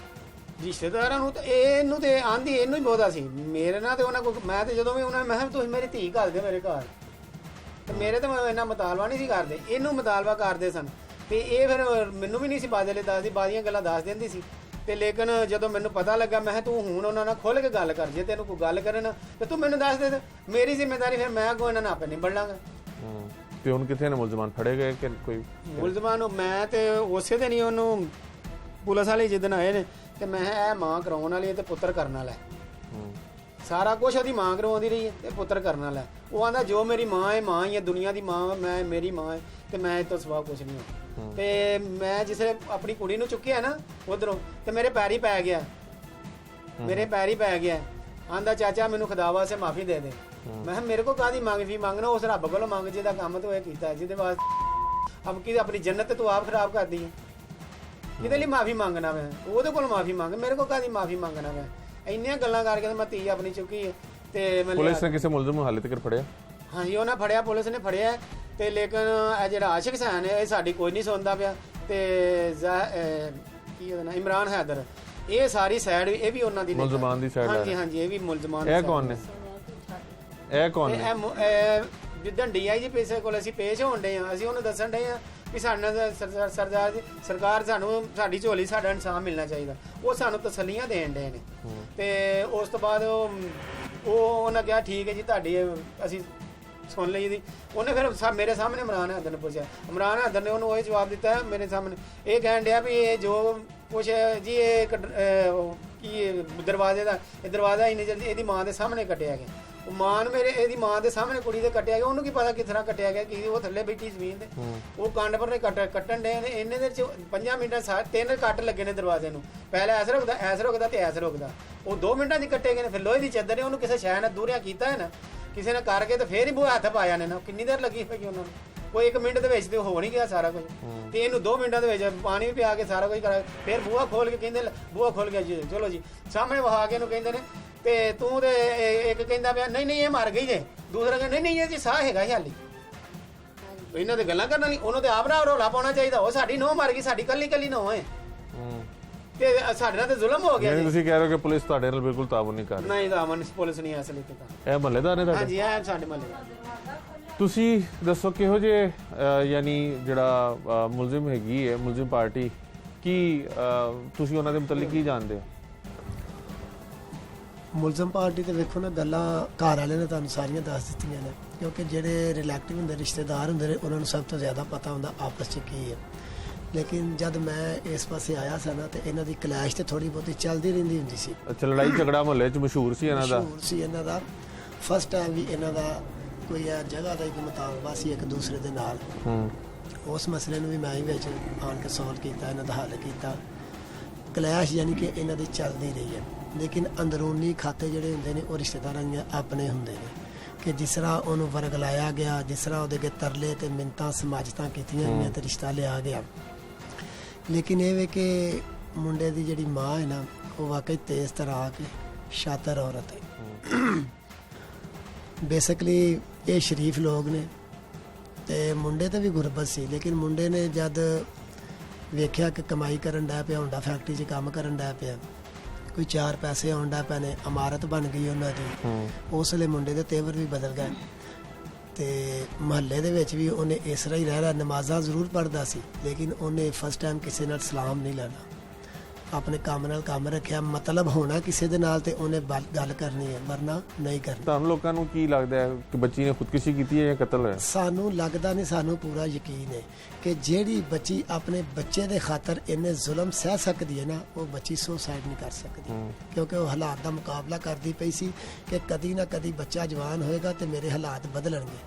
ਰਿਸ਼ਤੇਦਾਰਾਂ ਨੂੰ ਤਾਂ ਇਹਨੂੰ ਤੇ ਆਂਦੀ ਇਹਨੂੰ ਹੀ ਬਹੁਤਾ ਸੀ, ਮੇਰੇ ਨਾਲ ਤੇ ਉਹਨਾਂ ਕੋਲ ਮੈਂ ਤੇ ਜਦੋਂ ਵੀ ਉਹਨਾਂ ਨੇ ਮੈਂ ਕਿਹਾ ਤੁਸੀਂ ਮੇਰੀ ਧੀ ਘੱਲ ਦਿਓ ਮੇਰੇ ਘਰ, ਤੇ ਮੇਰੇ ਤੇ ਇੰਨਾ ਮੁਤਾਲਬਾ ਨਹੀਂ ਸੀ ਕਰਦੇ, ਇਹਨੂੰ ਮੁਤਾਲਬਾ ਕਰਦੇ ਸਨ ਤੇ ਇਹ ਫਿਰ ਮੈਨੂੰ ਵੀ ਨਹੀਂ ਸੀ ਬਾਜਲੇ ਦੱਸਦੀ, ਬਾਦੀਆਂ ਗੱਲਾਂ ਦੱਸ ਦਿੰਦੀ ਸੀ ਤੇ ਲੇਕਿਨ ਜਦੋਂ ਮੈਨੂੰ ਪਤਾ ਲੱਗਾ ਮੈਂ ਕਿਹਾ ਤੂੰ ਹੁਣ ਉਹਨਾਂ ਨਾਲ ਖੁੱਲ ਕੇ ਗੱਲ ਕਰ, ਜੇ ਤੈਨੂੰ ਕੋਈ ਗੱਲ ਕਰਨ ਤੇ ਤੂੰ ਮੈਨੂੰ ਦੱਸ ਦੇ, ਮੇਰੀ ਜ਼ਿੰਮੇਵਾਰੀ ਫਿਰ ਮੈਂ ਅੱਗੋਂ ਇਹਨਾਂ ਨਾਲ ਆਪੇ ਨਿਬੜ ਲਾਂਗਾ। ਤੇ ਹੁਣ ਕਿੱਥੇ ਨੇ ਮੁਲਜ਼ਮਾਨ, ਫੜੇ ਗਏ ਕਿ ਕੋਈ? ਮੁਲਜ਼ਮਾਨ ਨੂੰ ਮੈਂ ਤੇ ਉਸੇ ਦਿਨ ਹੀ ਉਹਨੂੰ ਪੁਲਿਸ ਵਾਲੇ ਜਿੱਦਣ ਆਏ ਨੇ ਤੇ ਮੈਂ ਕਿਹਾ ਇਹ ਮਾਂ ਕਰਾਉਣ ਵਾਲੀ ਹੈ ਤੇ ਪੁੱਤਰ ਕਰਨ ਵਾਲਾ ਹੈ, ਸਾਰਾ ਕੁਝ ਉਹਦੀ ਮਾਂ ਕਰਵਾਉਂਦੀ ਰਹੀ ਹੈ ਤੇ ਪੁੱਤਰ ਕਰਨ ਵਾਲਾ ਹੈ। ਉਹ ਆਂਦਾ ਜੋ ਮੇਰੀ ਮਾਂ ਹੈ ਮਾਂ ਹੀ ਹੈ, ਦੁਨੀਆ ਦੀ ਮਾਂ ਮੈਂ, ਮੇਰੀ ਮਾਂ ਹੈ ਤੇ ਮੈਂ ਇਸ ਤੋਂ ਸਿਵਾ ਕੁਝ ਨਹੀਂ ਹਾਂ। ਤੇ ਮੈਂ ਜਿਸੇ ਆਪਣੀ ਕੁੜੀ ਨੂੰ ਚੁੱਕਿਆ ਨਾ ਉਧਰੋਂ ਤੇ ਮੇਰੇ ਪੈਰੀ ਪੈ ਗਿਆ, ਮੇਰੇ ਪੈਰੀ ਪੈ ਗਿਆ, ਆਂਦਾ ਚਾਚਾ ਮੈਨੂੰ ਖੁਦਾ ਵਾਸਤੇ ਮਾਫੀ ਦੇ ਦੇ। ਮੈਂ ਕਿਹਾ ਮੇਰੇ ਕੋਲ ਕਾਹਦੀ ਮਾਫੀ ਮੰਗਣਾ, ਉਸ ਰੱਬ ਕੋਲੋਂ ਮੰਗ ਜਿਹਦਾ ਕੰਮ ਤੂੰ ਇਹ ਕੀਤਾ, ਜਿਹਦੇ ਵਾਸਤੇ ਅਬ ਕੀ ਆਪਣੀ ਜੰਨਤ ਤੂੰ ਆਪ ਖਰਾਬ ਕਰਦੀ ਹੈ, ਕਿਹਦੇ ਲਈ ਮਾਫੀ ਮੰਗਣਾ ਮੈਂ, ਉਹਦੇ ਕੋਲ ਮਾਫੀ ਮੰਗ, ਮੇਰੇ ਕੋਲ ਕਾਹਦੀ ਮਾਫੀ ਮੰਗਣਾ ਮੈਂ। ਇੰਨੀਆਂ ਗੱਲਾਂ ਕਰਕੇ ਮੈਂ ਧੀ ਆਪਣੀ ਚੁੱਕੀ ਤੇ ਮੈਂ ਪੁਲਿਸ ਨੇ ਕਿਸੇ ਮੁਲਜ਼ਮ ਨੂੰ ਹਾਲੇ ਤੱਕ ਫੜਿਆ? ਹਾਂਜੀ ਉਹਨਾਂ ਫੜਿਆ, ਪੁਲਿਸ ਨੇ ਫੜਿਆ ਤੇ ਲੇਕਿਨ ਇਹ ਜਿਹੜਾ ਆਸ਼ਿਕ ਹਸੈਨ ਹੈ ਇਹ ਸਾਡੀ ਕੋਈ ਨਹੀਂ ਸੁਣਦਾ ਪਿਆ ਤੇ ਕੀ ਉਹਦਾ ਨਾਮ ਇਮਰਾਨ ਹੈਦਰ, ਇਹ ਸਾਰੀ ਸਾਈਡ ਇਹ ਵੀ ਉਹਨਾਂ ਦੀ ਮੁਲਜ਼ਮਾਨ ਦੀ ਸਾਈਡ? ਹਾਂਜੀ ਹਾਂਜੀ ਇਹ ਵੀ ਮੁਲਜ਼ਮਾਨ। ਇਹ ਕੌਣ ਨੇ? ਇਹ ਕੌਣ ਨੇ? ਜਿੱਦਣ DIG ਪੈਸੇ ਕੋਲ ਅਸੀਂ ਪੇਸ਼ ਹੋਣ ਡੇ ਆ, ਅਸੀਂ ਉਹਨੂੰ ਦੱਸਣ ਡੇ ਆ ਵੀ ਸਾਡੇ ਸਰਦਾਰ ਜੀ ਸਰਕਾਰ ਸਾਨੂੰ ਸਾਡੀ ਝੋਲੀ ਸਾਡਾ ਇਨਸਾਫ ਮਿਲਣਾ ਚਾਹੀਦਾ, ਉਹ ਸਾਨੂੰ ਤਸੱਲੀਆਂ ਦੇਣ ਡੇ ਨੇ। ਤੇ ਉਸ ਤੋਂ ਬਾਅਦ ਉਹ ਉਹਨਾਂ ਕਿਹਾ ਠੀਕ ਹੈ ਜੀ ਤੁਹਾਡੀ ਅਸੀਂ ਸੁਣ ਲਈ ਦੀ। ਉਹਨੇ ਫਿਰ ਮੇਰੇ ਸਾਹਮਣੇ ਇਮਰਾਨ ਹੈਦਰ ਨੇ ਪੁੱਛਿਆ, ਇਮਰਾਨ ਹੈਦਰ ਨੇ ਉਹਨੂੰ ਉਹ ਜਵਾਬ ਦਿੱਤਾ ਮੇਰੇ ਸਾਹਮਣੇ, ਇਹ ਕਹਿਣ ਡਿਆ ਵੀ ਇਹ ਜੋ ਕੁਛ ਜੀ ਇਹ ਕੀ ਦਰਵਾਜ਼ੇ ਦਾ ਇਹ ਦਰਵਾਜ਼ਾ ਹੀ ਨਹੀਂ ਜਲਦੀ ਇਹਦੀ ਮਾਂ ਦੇ ਸਾਹਮਣੇ ਕੱਟਿਆ ਗਿਆ, ਉਹ ਮਾਂ ਨੂੰ ਮੇਰੇ ਇਹਦੀ ਮਾਂ ਦੇ ਸਾਹਮਣੇ ਕੁੜੀ ਦੇ ਕੱਟਿਆ ਗਿਆ, ਉਹਨੂੰ ਕੀ ਪਤਾ ਕਿਸ ਤਰ੍ਹਾਂ ਕੱਟਿਆ ਗਿਆ, ਕਿ ਉਹ ਥੱਲੇ ਬੈਠੀ ਜ਼ਮੀਨ ਤੇ ਉਹ ਕੰਡ ਪਰ ਨੇ ਕੱਟਣ ਡੇ ਨੇ। ਇੰਨੇ ਦੇ 5 ਮਿੰਟਾਂ 3 ਕੱਟ ਲੱਗੇ ਨੇ ਦਰਵਾਜ਼ੇ ਨੂੰ, ਪਹਿਲਾਂ ਐਸ ਰੁਕਦਾ ਤੇ ਐਸ ਰੁਕਦਾ, ਉਹ 2 ਮਿੰਟਾਂ 'ਚ ਕੱਟੇ ਗਏ ਨੇ। ਫਿਰ ਲੋਹੇ ਦੀ ਚੱਦਰ ਨੇ ਉਹਨੂੰ ਕਿਸੇ ਸ਼ੈ ਨਾਲ ਦੂਰਿਆ ਕੀਤਾ ਹੈ ਨਾ, ਕਿਸੇ ਨੇ ਕਰਕੇ ਤੇ ਫੇਰ ਹੀ ਬੂਹਾ ਹੱਥ ਪਾਇਆ ਨੇ ਨਾ, ਕਿੰਨੀ ਦੇਰ ਲੱਗੀ ਪਈ ਉਹਨਾਂ ਨੂੰ, ਕੋਈ 1 ਮਿੰਟ ਦੇ ਵਿੱਚ ਤੇ ਹੋ ਨਹੀਂ ਗਿਆ ਸਾਰਾ ਕੁਝ, ਤੇ ਇਹਨੂੰ 2 ਮਿੰਟਾਂ ਦੇ ਵਿੱਚ ਪਾਣੀ ਵੀ ਪਿਆ ਕੇ ਸਾਰਾ ਕੁਝ ਕਰਾ, ਫਿਰ ਬੂਹਾ ਖੋਲ ਕੇ ਕਹਿੰਦੇ ਬੂਹਾ ਖੋਲ ਗਿਆ ਜੀ ਚਲੋ ਜੀ ਸਾਹਮਣੇ ਵਹਾ ਕੇ ਇਹਨੂੰ ਕਹਿੰਦੇ ਨੇ ਤੇ ਤੂੰ ਤੇ ਇੱਕ ਕਹਿੰਦਾ ਪਿਆ ਨਹੀਂ ਇਹ ਮਰ ਗਈ ਜੇ, ਦੂਸਰਾ ਕਹਿੰਦਾ ਨਹੀਂ ਇਹ ਜੀ ਸਾਹ ਹੈਗਾ ਹੀ ਹਾਲੀ। ਇਹਨਾਂ ਦੇ ਗੱਲਾਂ ਕਰਨ ਵਾਲੀ, ਉਹਨੂੰ ਤੇ ਆਪ ਨਾਲ ਰੌਲਾ ਪਾਉਣਾ ਚਾਹੀਦਾ, ਉਹ ਸਾਡੀ ਨੋਹ ਮਰ ਗਈ, ਸਾਡੀ ਕੱਲੀ ਨੋਹ ਹੈ ਤੇ ਸਾਡੇ ਨਾਲ ਤੇ ਜ਼ੁਲਮ ਹੋ ਗਿਆ। ਤੁਸੀਂ ਕਹਿ ਰਹੇ ਹੋ ਕਿ ਪੁਲਿਸ ਤੁਹਾਡੇ ਨਾਲ ਬਿਲਕੁਲ ਤਾਵਨ ਨਹੀਂ ਕਰ ਰਹੀ? ਨਹੀਂ ਤਾਵਨ ਪੁਲਿਸ ਨਹੀਂ ਅਸਲ ਵਿੱਚ ਤਾਂ। ਇਹ ਮਹੱਲੇਦਾਰ ਨੇ ਤੁਹਾਡੇ? ਹਾਂਜੀ ਇਹ ਸਾਡੇ ਮਹੱਲੇ। ਤੁਸੀਂ ਦੱਸੋ ਕਿਹੋ ਜਿਹੇ ਯਾਨੀ ਜਿਹੜਾ ਮੁਲਜ਼ਮ ਹੈਗੀ ਹੈ ਮੁਲਜ਼ਮ ਪਾਰਟੀ, ਕੀ ਤੁਸੀਂ ਉਹਨਾਂ ਦੇ ਮੁਤਲਕ ਕੀ ਜਾਣਦੇ ਹੋ? ਮੁਲਜ਼ਮ ਪਾਰਟੀ ਤੇ ਵੇਖੋ ਨਾ ਗੱਲਾਂ ਘਰ ਵਾਲੇ ਨੇ ਤੁਹਾਨੂੰ ਸਾਰੀਆਂ ਦੱਸ ਦਿੱਤੀਆਂ ਨੇ, ਕਿਉਂਕਿ ਜਿਹੜੇ ਰਿਲੇਟਿਵ ਹੁੰਦੇ ਰਿਸ਼ਤੇਦਾਰ ਹੁੰਦੇ ਨੇ ਉਹਨਾਂ ਨੂੰ ਸਭ ਤੋਂ ਜ਼ਿਆਦਾ ਪਤਾ ਹੁੰਦਾ ਆਪਸ 'ਚ ਕੀ ਹੈ। ਲੇਕਿਨ ਜਦ ਮੈਂ ਇਸ ਪਾਸੇ ਆਇਆ ਸੀ ਨਾ ਤੇ ਇਹਨਾਂ ਦੀ ਕਲੈਸ਼ ਤੇ ਥੋੜੀ ਬਹੁਤੀ ਚੱਲਦੀ ਰਹਿੰਦੀ ਹੁੰਦੀ ਸੀ। ਅੱਛਾ, ਲੜਾਈ ਝਗੜਾ ਮੁਹੱਲੇ 'ਚ ਮਸ਼ਹੂਰ ਸੀ ਇਹਨਾਂ ਦਾ? ਮਸ਼ਹੂਰ ਸੀ ਇਹਨਾਂ ਦਾ। ਫਸਟ ਟਾਈਮ ਵੀ ਇਹਨਾਂ ਦਾ ਕੋਈ ਜਗ੍ਹਾ ਦਾ ਇੱਕ ਮੁਤਾਲਬਾ ਸੀ ਇੱਕ ਦੂਸਰੇ ਦੇ ਨਾਲ, ਉਸ ਮਸਲੇ ਨੂੰ ਵੀ ਮੈਂ ਹੀ ਵਿੱਚ ਆਣ ਕੇ ਸੋਲਵ ਕੀਤਾ, ਇਹਨਾਂ ਦਾ ਹੱਲ ਕੀਤਾ। ਕਲੈਸ਼ ਯਾਨੀ ਕਿ ਇਹਨਾਂ ਦੀ ਚੱਲਦੀ ਰਹੀ ਹੈ, ਲੇਕਿਨ ਅੰਦਰੂਨੀ ਖਾਤੇ ਜਿਹੜੇ ਹੁੰਦੇ ਨੇ ਉਹ ਰਿਸ਼ਤੇਦਾਰਾਂ ਦੇ ਆਪਣੇ ਹੁੰਦੇ ਨੇ, ਕਿ ਜਿਸ ਤਰ੍ਹਾਂ ਉਹਨੂੰ ਵਰਗਲਾਇਆ ਗਿਆ, ਜਿਸ ਤਰ੍ਹਾਂ ਉਹਦੇ ਅੱਗੇ ਤਰਲੇ ਤੇ ਮਿੰਨਤਾਂ ਸਮਾਜਤਾਂ ਕੀਤੀਆਂ ਗਈਆਂ ਤੇ ਰਿਸ਼ਤਾ ਲਿਆ ਗਿਆ। ਲੇਕਿਨ ਇਹ ਵੇ ਕਿ ਮੁੰਡੇ ਦੀ ਜਿਹੜੀ ਮਾਂ ਹੈ ਨਾ ਉਹ ਵਾਕਈ ਤੇਜ਼ ਤਰਾਕ ਸ਼ਾਤਰ ਔਰਤ ਹੈ। ਬੇਸਿਕਲੀ ਇਹ ਸ਼ਰੀਫ ਲੋਕ ਨੇ ਤੇ ਮੁੰਡੇ ਤੇ ਵੀ ਗੁਰਬਤ ਸੀ, ਲੇਕਿਨ ਮੁੰਡੇ ਨੇ ਜਦ ਵੇਖਿਆ ਕਿ ਕਮਾਈ ਕਰਨ ਡਿਆ ਪਿਆ, ਹੋਂਡਾ ਫੈਕਟਰੀ 'ਚ ਕੰਮ ਕਰਨ ਡਿਆ ਪਿਆ, ਕੋਈ 4 ਪੈਸੇ ਆਉਣ ਡਿਆ ਪਏ ਨੇ, ਇਮਾਰਤ ਬਣ ਗਈ ਉਹਨਾਂ ਦੀ, ਉਸ ਵੇਲੇ ਮੁੰਡੇ ਦੇ ਤੇਵਰ ਵੀ ਬਦਲ ਗਏ ਤੇ ਮਹੱਲੇ ਦੇ ਵਿੱਚ ਵੀ ਉਹਨੇ ਇਸ ਤਰ੍ਹਾਂ ਹੀ ਰਹਿ ਰਿਹਾ। ਨਮਾਜ਼ਾਂ ਜ਼ਰੂਰ ਪੜ੍ਹਦਾ ਸੀ, ਲੇਕਿਨ ਉਹਨੇ ਫਸਟ ਟਾਈਮ ਕਿਸੇ ਨਾਲ ਸਲਾਮ ਨਹੀਂ ਲੈਣਾ, ਆਪਣੇ ਕੰਮ ਨਾਲ ਕੰਮ ਰੱਖਿਆ। ਮਤਲਬ ਹੋਣਾ ਕਿਸੇ ਦੇ ਨਾਲ ਤੇ ਉਹਨੇ ਗੱਲ ਕਰਨੀ ਹੈ, ਵਰਨਾ ਨਹੀਂ ਕਰਨੀ। ਤੁਹਾਨੂੰ ਲੋਕਾਂ ਨੂੰ ਕੀ ਲੱਗਦਾ ਹੈ ਕਿ ਬੱਚੀ ਨੇ ਖੁਦਕੁਸ਼ੀ ਕੀਤੀ ਹੈ ਜਾਂ ਕਤਲ ਹੋਇਆ? ਸਾਨੂੰ ਲੱਗਦਾ ਨਹੀਂ, ਸਾਨੂੰ ਪੂਰਾ ਯਕੀਨ ਹੈ ਕਿ ਜਿਹੜੀ ਬੱਚੀ ਆਪਣੇ ਬੱਚੇ ਦੇ ਖਾਤਰ ਇੰਨੇ ਜ਼ੁਲਮ ਸਹਿ ਸਕਦੀ ਹੈ ਨਾ, ਉਹ ਬੱਚੀ ਸੁਸਾਈਡ ਨਹੀਂ ਕਰ ਸਕਦੀ, ਕਿਉਂਕਿ ਉਹ ਹਾਲਾਤ ਦਾ ਮੁਕਾਬਲਾ ਕਰਦੀ ਪਈ ਸੀ ਕਿ ਕਦੀ ਨਾ ਕਦੀ ਬੱਚਾ ਜਵਾਨ ਹੋਏਗਾ ਤੇ ਮੇਰੇ ਹਾਲਾਤ ਬਦਲਣਗੇ।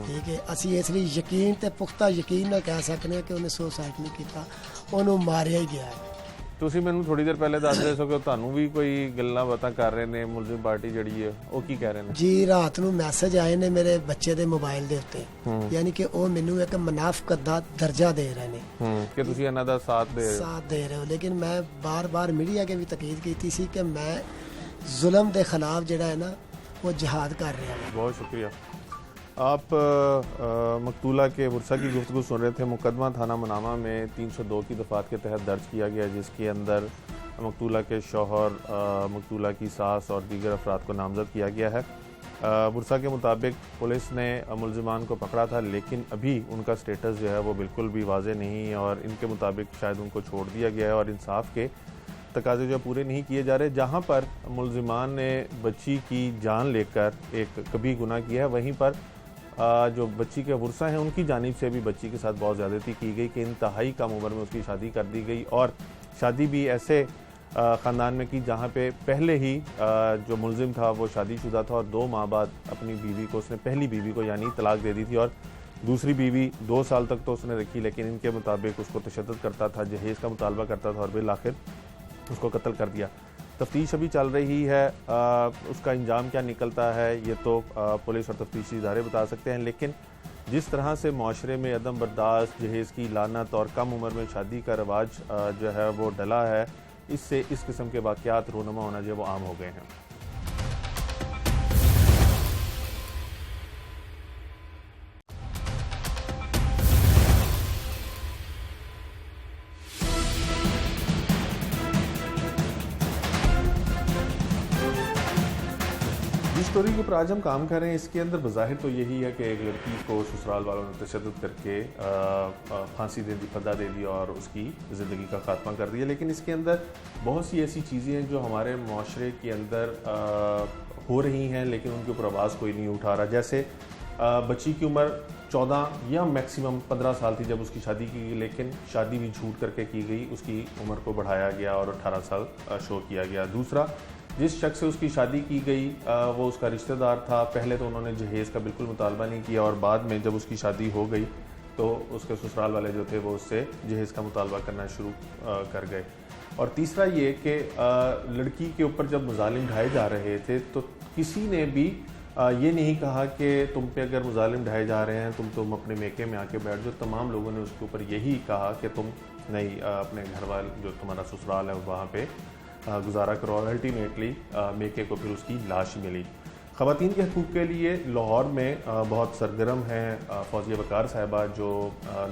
ਠੀਕ ਹੈ, ਅਸੀਂ ਇਸ ਲਈ ਯਕੀਨ ਤੇ ਪੁਖਤਾ ਯਕੀਨ ਨਾਲ ਕਹਿ ਸਕਦੇ ਹਾਂ ਕਿ ਉਹਨੇ ਸੁਸਾਈਡ ਨਹੀਂ ਕੀਤਾ, ਉਹਨੂੰ ਮਾਰਿਆ ਹੀ ਗਿਆ ਹੈ। ਤੁਸੀਂ ਮੈਨੂੰ ਥੋੜੀ ਦੇਰ ਪਹਿਲੇ ਦੱਸ ਰਹੇ ਸੋ ਕਿ ਤੁਹਾਨੂੰ ਵੀ ਕੋਈ ਗੱਲਾਂ ਬਾਤਾਂ ਕਰ ਰਹੇ ਨੇ ਮੁਲਜ਼ਮ ਪਾਰਟੀ ਜਿਹੜੀ ਹੈ, ਉਹ ਕੀ ਕਹਿ ਰਹੇ ਨੇ? ਜੀ ਰਾਤ ਨੂੰ ਮੈਸੇਜ ਆਏ ਨੇ ਮੇਰੇ ਬੱਚੇ ਦੇ ਮੋਬਾਈਲ ਦੇ ਉੱਤੇ, ਯਾਨੀ ਕਿ ਉਹ ਮੈਨੂੰ ਇੱਕ ਮੁਨਾਫਿਕ ਦਾ ਦਰਜਾ ਦੇ ਰਹੇ ਨੇ ਕਿ ਤੁਸੀਂ ਇਹਨਾਂ ਦਾ ਸਾਥ ਦੇ ਰਹੇ ਹੋ। ਲੇਕਿਨ ਮੈਂ ਬਾਰ-ਬਾਰ ਮੀਡੀਆ ਕੇ ਵੀ ਤਕੀਦ ਕੀਤੀ ਸੀ ਕਿ ਮੈਂ ਜ਼ੁਲਮ ਦੇ ਖਿਲਾਫ ਜਿਹੜਾ ਹੈ ਨਾ वो जिहाद कर रहे हैं। बहुत शुक्रिया। आप मकतूला के वर्सा की गुफ्तगू सुन रहे थे। मुकदमा थाना मनामा में 302 की दफात के तहत दर्ज किया गया, जिसके अंदर मकतूला के शौहर, मकतूला की सास और दीगर अफराद को नामजद किया गया है। वर्सा के मुताबिक पुलिस ने मुलजमान को पकड़ा था, लेकिन अभी उनका स्टेटस जो है वो बिल्कुल भी वाज़ेह नहीं, और इनके मुताबिक शायद उनको छोड़ दिया गया है और इंसाफ के तकाजे जो पूरे नहीं किए जा रहे। जहां पर मुलजिमान ने बच्ची की जान लेकर एक कभी गुनाह किया है, वहीं पर जो बच्ची के वर्सा हैं उनकी जानिब से भी बच्ची के साथ बहुत ज़्यादती की गई कि इंतहाई कम उम्र में उसकी शादी कर दी गई, और शादी भी ऐसे ख़ानदान में की जहां पे पहले ही जो मुलजिम था वो शादीशुदा था और 2 माह बाद अपनी बीवी को, उसने पहली बीवी को यानी तलाक दे दी थी, और दूसरी बीवी 2 साल तक तो उसने रखी, लेकिन इनके मुताबिक उसको तशद्दुद करता था, जहेज़ का मुतालबा करता था और बिल आखिर उसको कत्ल कर दिया। तफ्तीश अभी चल रही है, उसका अंजाम क्या निकलता है ये तो पुलिस और तफ्तीशी इदारे बता सकते हैं, लेकिन जिस तरह से माशरे में अदम बर्दाश्त, जहेज़ की लानत और कम उम्र में शादी का रवाज जो है वो डला है, इससे इस किस्म के वाक़यात रूनमा होना जो है वो आम हो गए हैं। स्टोरी के ऊपर आज हम काम कर रहे हैं, इसके अंदर बज़ाहिर तो यही है कि एक लड़की को ससुराल वालों ने तशद्दुद करके फांसी दे दी, फदा दे दी और उसकी ज़िंदगी का खात्मा कर दिया, लेकिन इसके अंदर बहुत सी ऐसी चीज़ें हैं जो हमारे माशरे के अंदर हो रही हैं, लेकिन उनके ऊपर आवाज़ कोई नहीं उठा रहा। जैसे बच्ची की उम्र 14 या मैक्सिमम 15 साल थी जब उसकी शादी की गई, लेकिन शादी भी झूठ करके की गई, उसकी उम्र को बढ़ाया गया और 18 साल शो किया गया। दूसरा, जिस शख्स से उसकी शादी की गई वो उसका रिश्तेदार था, पहले तो उन्होंने जहेज़ का बिल्कुल मुतालबा नहीं किया, और बाद में जब उसकी शादी हो गई तो उसके ससुराल वाले जो थे वो उससे जहेज़ का मुतालबा करना शुरू कर गए। और तीसरा ये कि लड़की के ऊपर जब मुजालिम ढाए जा रहे थे तो किसी ने भी ये नहीं कहा कि तुम पे अगर मुजालिम ढाए जा रहे हैं तुम अपने मेके में आके बैठ जाओ। तमाम लोगों ने उसके ऊपर यही कहा कि तुम नहीं अपने घर वाले जो तुम्हारा ससुराल है वहाँ पे गुजारा करो, और अल्टीमेटली मेके को फिर उसकी लाश मिली। ख़वातीन के हकूक़ के लिए लाहौर में बहुत सरगर्म हैं फौजिया वकार साहिबा, जो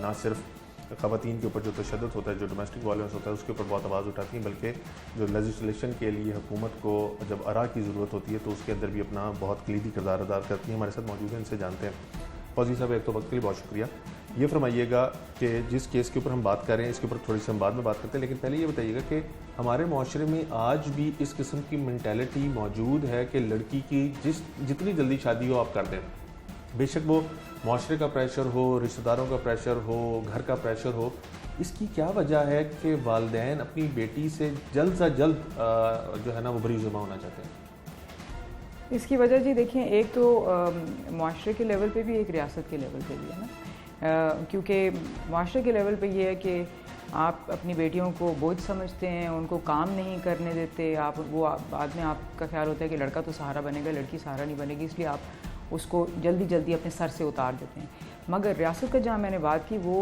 ना सिर्फ ख़वातीन के ऊपर जो तशद्दुद होता है, जो डोमेस्टिक वायलेंस होता है, उसके ऊपर बहुत आवाज़ उठाती हैं, बल्कि जो लेजिस्लेशन के लिए हुकूमत को जब आरा की ज़रूरत होती है तो उसके अंदर भी अपना बहुत कलीदी किरदार अदा करती हैं। हमारे साथ मौजूद हैं, इनसे जानते हैं। फौजी साहब, एक तो वक्त के लिए बहुत शुक्रिया। ये फरमाइएगा कि जिस केस के ऊपर हम बात कर रहे हैं इसके ऊपर थोड़ी सी हम बाद में बात करते हैं, लेकिन पहले ये बताइएगा कि हमारे माशरे में आज भी इस किस्म की मेंटालिटी मौजूद है कि लड़की की जितनी जल्दी शादी हो आप कर दें, बेशक वो माशरे का प्रेशर हो, रिश्तेदारों का प्रेशर हो, घर का प्रेशर हो। इसकी क्या वजह है कि वालिदैन अपनी बेटी से जल्द से जल्द जो है ना वो बरीजुमा होना चाहते हैं? इसकी वजह जी देखिए, एक तो माशरे के लेवल पे भी, एक रियासत के लेवल पे भी है ना, क्योंकि माशरे के लेवल पे ये है कि आप अपनी बेटियों को बोझ समझते हैं, उनको काम नहीं करने देते, आप वो बाद में आपका ख्याल होता है कि लड़का तो सहारा बनेगा, लड़की सहारा नहीं बनेगी, इसलिए आप उसको जल्दी जल्दी अपने सर से उतार देते हैं। मगर रियासत का जहाँ मैंने बात की वो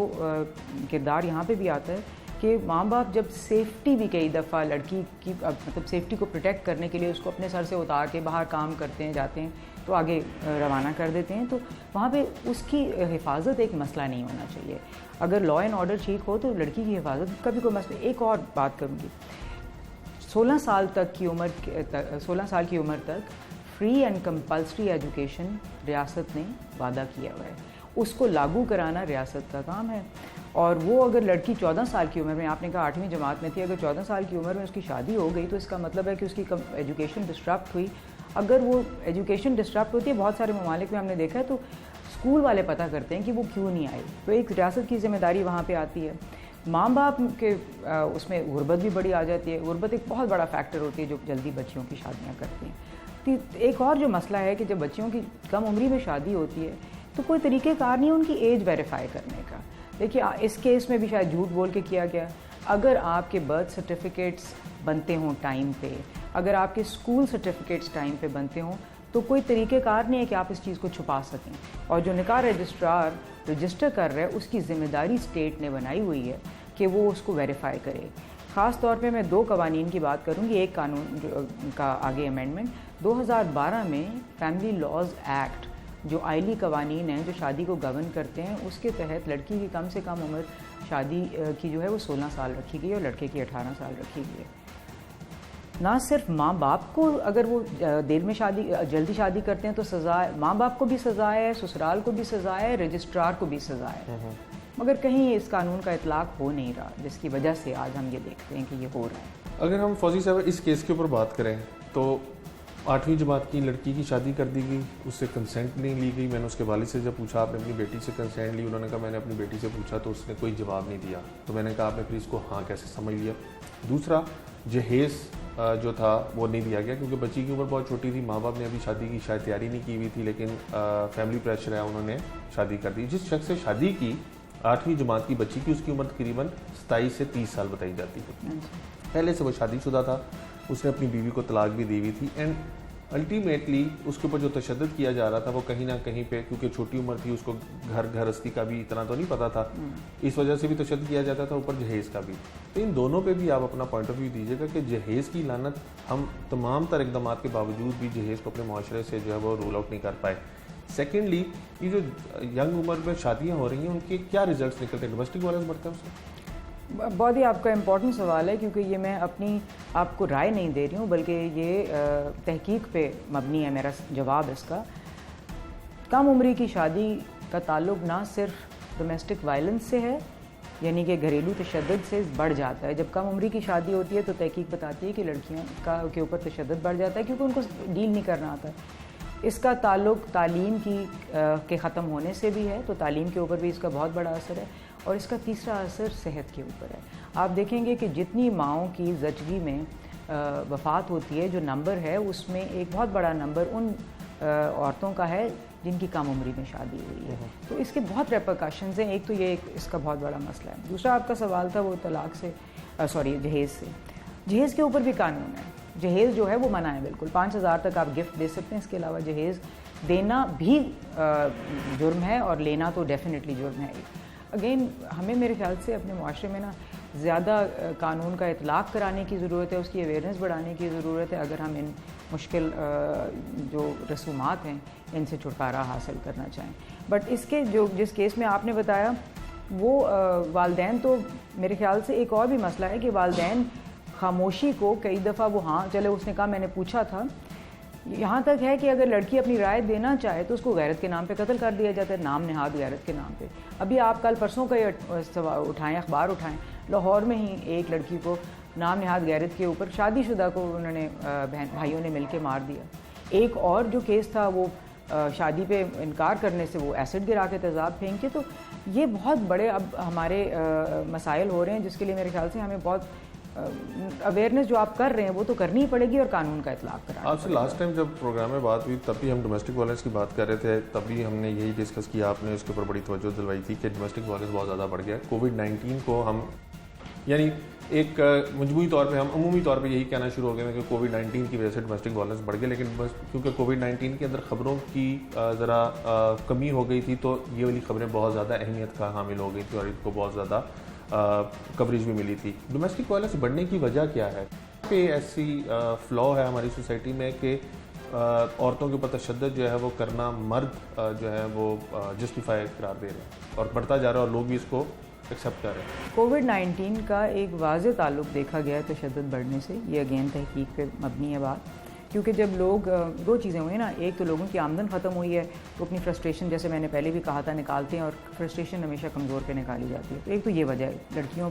किरदार यहाँ पे भी आता है कि माँ बाप जब सेफ्टी भी कई दफ़ा लड़की की मतलब सेफ्टी को प्रोटेक्ट करने के लिए उसको अपने सर से उतार के बाहर काम करते हैं, जाते हैं तो आगे रवाना कर देते हैं, तो वहाँ पे उसकी हिफाजत एक मसला नहीं होना चाहिए। अगर लॉ एंड ऑर्डर ठीक हो तो लड़की की हिफाजत का भी कोई मसला। एक और बात करूँगी, 16 साल की उम्र तक फ्री एंड कंपल्सरी एजुकेशन रियासत ने वादा किया हुआ है, उसको लागू कराना रियासत का काम है। और वो अगर लड़की 14 साल की उम्र में, आपने कहा 8वीं जमात में थी, अगर 14 साल की उम्र में उसकी शादी हो गई तो इसका मतलब है कि उसकी एजुकेशन डिस्टर्ब हुई। अगर वो एजुकेशन डिस्टर्ब होती है, बहुत सारे ममालिक में हमने देखा है, तो स्कूल वाले पता करते हैं कि वो क्यों नहीं आई, तो एक रियासत की जिम्मेदारी वहाँ पे आती है। माँ बाप के उसमें गुर्बत भी बड़ी आ जाती है। गुर्बत एक बहुत बड़ा फैक्टर होती है जो जल्दी बच्चियों की शादियाँ करती हैं। एक और जो मसला है कि जब बच्चियों की कम उम्री में शादी होती है तो कोई तरीक़ेकार नहीं है उनकी एज वेरीफाई करने का। देखिए, इस केस में भी शायद झूठ बोल के किया गया, अगर आपके बर्थ सर्टिफिकेट्स बनते हों टाइम पे, अगर आपके स्कूल सर्टिफिकेट्स टाइम पे बनते हों, तो कोई तरीक़ेकार नहीं है कि आप इस चीज़ को छुपा सकें। और जो निकाह रजिस्ट्रार रजिस्टर कर रहा है, उसकी ज़िम्मेदारी स्टेट ने बनाई हुई है कि वो उसको वेरीफाई करे। ख़ास तौर पे मैं 2 कवानीन की बात करूँगी। एक कानून का आगे अमेंडमेंट 2012 में फैमिली लॉज एक्ट, जो आइली कवानीन हैं जो शादी को गवर्न करते हैं, उसके तहत लड़की की कम से कम उम्र शादी की जो है वो 16 साल रखी गई है और लड़के की 18 साल रखी गई है। ना सिर्फ माँ बाप को, अगर वो देर में जल्दी शादी करते हैं तो सज़ा है, माँ बाप को भी सज़ा है, ससुराल को भी सज़ा है, रजिस्ट्रार को भी सज़ा है। मगर कहीं इस कानून का इतलाक़ हो नहीं रहा, जिसकी वजह से आज हम ये देखते हैं कि ये हो रहा है। अगर हम फौजी साहब इस केस के ऊपर बात करें तो 8वीं जमात की लड़की की शादी कर दी गई, उससे कंसेंट नहीं ली गई। मैंने उसके वालिद से जब पूछा आपने अपनी बेटी से कंसेंट ली, उन्होंने कहा मैंने अपनी बेटी से पूछा तो उसने कोई जवाब नहीं दिया। तो मैंने कहा आपने फिर इसको हाँ कैसे समझ लिया। दूसरा, जहेज़ जो था वो नहीं दिया गया क्योंकि बच्ची की उम्र बहुत छोटी थी, माँ बाप ने अभी शादी की शायद तैयारी नहीं की हुई थी, लेकिन फैमिली प्रेशर है, उन्होंने शादी कर दी। जिस शख्स से शादी की 8वीं जमात की बच्ची की, उसकी उम्र तकरीबन 27 से 30 साल बताई जाती है। पहले से वो शादीशुदा था, उसने अपनी बीवी को तलाक भी दी हुई थी एंड अल्टीमेटली उसके ऊपर जो तशद्दुद किया जा रहा था वो कहीं ना कहीं पे, क्योंकि छोटी उम्र थी, उसको गृहस्थी का भी इतना तो नहीं पता था, इस वजह से भी तशद्दुद किया जाता था, ऊपर जहेज़ का भी। तो इन दोनों पे भी आप अपना पॉइंट ऑफ व्यू दीजिएगा कि जहेज़ की लानत हम तमाम तर इक़दामात के बावजूद भी जहेज़ को अपने माशरे से जो है वो रूल आउट नहीं कर पाए। सेकेंडली, ये जो यंग उम्र में शादियाँ हो रही हैं उनके क्या रिजल्ट निकलते हैं? डोमेस्टिक वायलेंस बढ़ता है उससे? बहुत ही आपका इम्पोर्टेंट सवाल है, क्योंकि ये मैं अपनी आपको राय नहीं दे रही हूँ, बल्कि ये तहकीक पे मबनी है मेरा जवाब इसका। कम उम्री की शादी का ताल्लुक ना सिर्फ डोमेस्टिक वायलेंस से है, यानी कि घरेलू तशद्दुद से बढ़ जाता है। जब कम उम्री की शादी होती है तो तहकीक बताती है कि लड़कियों के ऊपर तशद्दुद बढ़ जाता है क्योंकि उनको डील नहीं करना आता। इसका ताल्लुक तालीम के ख़त्म होने से भी है, तो तालीम के ऊपर भी इसका बहुत बड़ा असर है। और इसका तीसरा असर सेहत के ऊपर है। आप देखेंगे कि जितनी माओं की ज़चगी में वफ़ात होती है, जो नंबर है उसमें एक बहुत बड़ा नंबर उन औरतों का है जिनकी कम उम्री में शादी हुई है। तो इसके बहुत रेपरकशंस हैं। एक तो ये इसका बहुत बड़ा मसला है। दूसरा आपका सवाल था वो तलाक से, जहेज़ से। जहेज़ के ऊपर भी कानून है। जहेज़ जो है वो मना है बिल्कुल, 5000 तक आप गिफ्ट दे सकते हैं। इसके अलावा जहेज़ देना भी जुर्म है और लेना तो डेफिनेटली जुर्म है ही। अगेन हमें मेरे ख्याल से अपने मुआशरे में ना ज़्यादा कानून का इतलाक़ कराने की ज़रूरत है, उसकी अवेयरनेस बढ़ाने की ज़रूरत है, अगर हम इन मुश्किल जो रसूमात हैं इनसे छुटकारा हासिल करना चाहें। बट इसके जिस केस में आपने बताया वो वालदैन, तो मेरे ख्याल से एक और भी मसला है कि वालदैन खामोशी को कई दफ़ा वो हाँ चले उसने कहा मैंने पूछा था, यहाँ तक है कि अगर लड़की अपनी राय देना चाहे तो उसको गैरत के नाम पे कत्ल कर दिया जाता है, नाम नहाद गैरत के नाम पे। अभी आप कल परसों का उठाएं, अखबार उठाएं, लाहौर में ही एक लड़की को नाम नहाद गैरत के ऊपर शादीशुदा को उन्होंने भाइयों ने मिलके मार दिया। एक और जो केस था वो शादी पे इनकार करने से वो एसिड गिरा के तेज़ाब फेंक के। तो ये बहुत बड़े अब हमारे मसाइल हो रहे हैं जिसके लिए मेरे ख्याल से हमें बहुत अवेयरनेस जो आप कर रहे हैं वो तो करनी ही पड़ेगी और कानून का इतलाक़ कराना। आपसे लास्ट टाइम जब प्रोग्राम में बात हुई तब भी हम डोमेस्टिक वायलेंस की बात कर रहे थे, तभी हमने यही डिस्कस किया, आपने उसके ऊपर बड़ी तवज्जो दिलवाई थी कि डोमेस्टिक वायलेंस बहुत ज़्यादा बढ़ गया है। कोविड-19 को हम यानी एक मजमूई तौर पे हम अमूमी तौर पे यही कहना शुरू हो गए हैं कि कोविड-19 की वजह से डोमेस्टिक वायलेंस बढ़ गया, लेकिन बस क्योंकि कोविड-19 के अंदर ख़बरों की ज़रा कमी हो गई थी तो ये वाली ख़बरें बहुत ज़्यादा अहमियत का हामिल हो गई थी और इनको बहुत ज़्यादा कवरेज भी मिली थी। डोमेस्टिक वायलेंस बढ़ने की वजह क्या है? पे ऐसी फ्लॉ है हमारी सोसाइटी में कि औरतों के ऊपर तशद्दुद जो है वो करना मर्द जो है वो जस्टिफाई करार दे रहे हैं और बढ़ता जा रहा है और लोग भी इसको एक्सेप्ट कर रहे हैं। कोविड-19 का एक वाज़ेह ताल्लुक देखा गया है तशद्दुद बढ़ने से। ये अगेन तहकीक पे मबनी है बात, क्योंकि जब लोग दो चीज़ें हुई ना, एक तो लोगों की आमदन ख़त्म हुई है तो अपनी फ्रस्ट्रेशन, जैसे मैंने पहले भी कहा था, निकालते हैं और फ्रस्ट्रेशन हमेशा कमज़ोर पे निकाली जाती है। तो एक तो ये वजह है, लड़कियों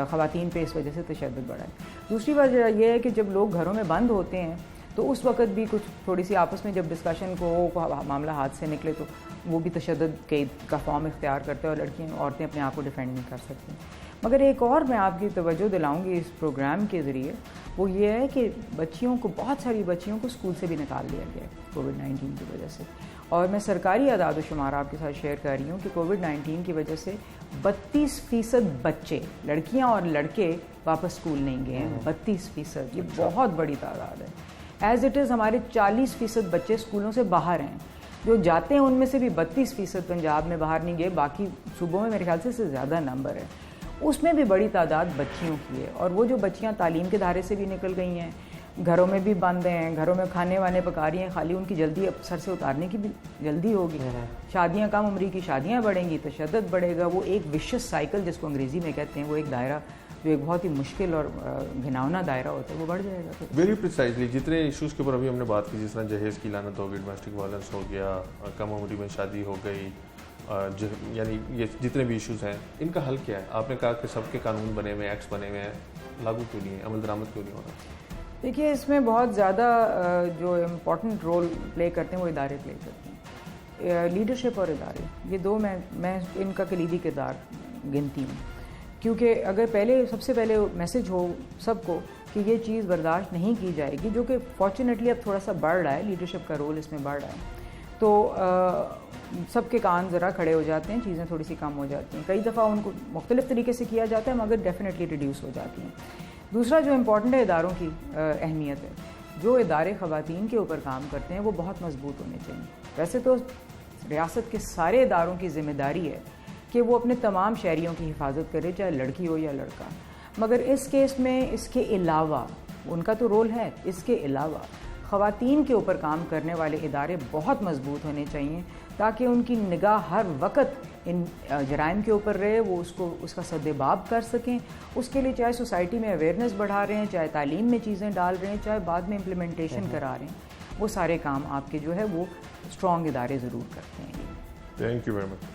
ख़वातीन पे इस वजह से तशद्दुद बढ़ा है। दूसरी वजह यह है कि जब लोग घरों में बंद होते हैं तो उस वक्त भी कुछ थोड़ी सी आपस में जब डिस्कशन को मामला हाथ से निकले तो वो भी तशद्दुद का फॉर्म इख्तियार करते हैं और लड़कियाँ औरतें अपने आप को डिफेंड नहीं कर सकती। मगर एक और मैं आपकी तवज्जो दिलाऊंगी इस प्रोग्राम के ज़रिए, वो ये है कि बच्चियों को, बहुत सारी बच्चियों को स्कूल से भी निकाल दिया गया है कोविड-19 की वजह से। और मैं सरकारी आदाद व शुमार आपके साथ शेयर कर रही हूँ कि कोविड-19 की वजह से 32% बच्चे, लड़कियाँ और लड़के वापस स्कूल नहीं गए हैं। 32%, ये बहुत बड़ी तादाद है। एज़ इट इज़ हमारे 40% बच्चे स्कूलों से बाहर हैं। जो जाते हैं उनमें से भी 32% पंजाब में बाहर नहीं गए, बाकी सूबों में मेरे ख्याल से इससे ज़्यादा नंबर है। उसमें भी बड़ी तादाद बच्चियों की है। और वो जो बच्चियाँ तालीम के धारे से भी निकल गई हैं, घरों में भी बंद हैं, घरों में खाने वाने पका रही हैं, खाली उनकी जल्दी अब सर से उतारने की भी जल्दी होगी। शादियाँ कम उम्री की शादियाँ बढ़ेंगी, तशद्दुद बढ़ेगा। वो एक विशस साइकिल जिसको अंग्रेज़ी में कहते हैं, वो एक दायरा जो एक बहुत ही मुश्किल और घिनौना दायरा होता है, वो बढ़ जाएगा। वेरी प्रिसाइजली जितने इश्यूज़ के ऊपर अभी हमने बात की, जिस तरह जहेज़ की लानत हो गई, डोमेस्टिक वायलेंस हो गया, कम उम्री में शादी हो गई, यानी ये जितने भी इश्यूज़ हैं, इनका हल क्या है? आपने कहा कि सबके कानून बने हुए हैं, एक्ट्स बने हुए हैं, लागू क्यों नहीं है, अमल दरामद क्यों नहीं हो रहा? देखिए, इसमें बहुत ज़्यादा जो इम्पोर्टेंट रोल प्ले करते हैं वो इदारे प्ले करते हैं। लीडरशिप और इदारे, ये दो मैं इनका कलीदी किरदार गिनती हूँ। क्योंकि अगर सबसे पहले मैसेज हो सबको कि ये चीज़ बर्दाश्त नहीं की जाएगी, जो कि फॉर्चुनेटली अब थोड़ा सा बढ़ रहा है, लीडरशिप का रोल इसमें बढ़ रहा है, तो सबके कान ज़रा खड़े हो जाते हैं, चीज़ें थोड़ी सी कम हो जाती हैं। कई दफ़ा उनको मुख्तलिफ़ तरीके से किया जाता है, मगर डेफिनेटली रिड्यूस हो जाती हैं। दूसरा जो इम्पॉर्टेंट है, इदारों की अहमियत है। जो इदारे ख़वातीन के ऊपर काम करते हैं वो बहुत मजबूत होने चाहिए। वैसे तो रियासत के सारे इदारों की ज़िम्मेदारी है कि वो अपने तमाम शहरियों की हिफाजत करे, चाहे लड़की हो या लड़का। मगर इस केस में इसके अलावा उनका तो रोल है, इसके अलावा ख़वातीन के ऊपर काम करने वाले इदारे बहुत मजबूत होने चाहिए, ताकि उनकी निगाह हर वक्त इन जराइम के ऊपर रहे, वो उसका सद्देबाब कर सकें। उसके लिए चाहे सोसाइटी में अवेयरनेस बढ़ा रहे हैं, चाहे तालीम में चीज़ें डाल रहे हैं, चाहे बाद में इम्प्लीमेंटेशन करा रहे हैं, वो सारे काम आपके जो है वो स्ट्रॉन्ग इदारे ज़रूर करते हैं। Thank you very much.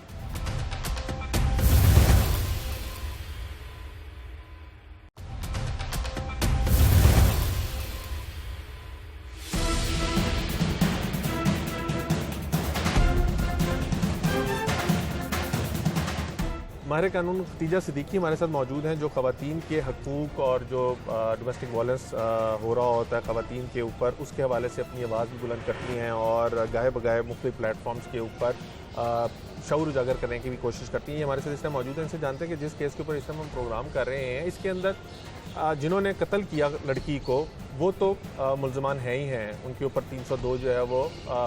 माहिर कानून खतीजा सिद्दीकी हमारे साथ मौजूद हैं, जो ख़वातीन के हकूक़ और जो डोमेस्टिक वायलेंस हो रहा होता है ख़वातीन के ऊपर, उसके हवाले से अपनी आवाज़ भी बुलंद करती हैं और गाहे बगाहे मुख्तलिफ प्लेटफॉर्म्स के ऊपर शऊर उजागर करने की भी कोशिश करती हैं। हमारे साथ इस टाइम मौजूद हैं। इनसे जानते हैं कि जिस केस के ऊपर इस टाइम हम प्रोग्राम कर रहे हैं, इसके अंदर जिन्होंने कत्ल किया लड़की को, वो तो मुल्ज़मान हैं ही हैं, उनके ऊपर 302 जो है वो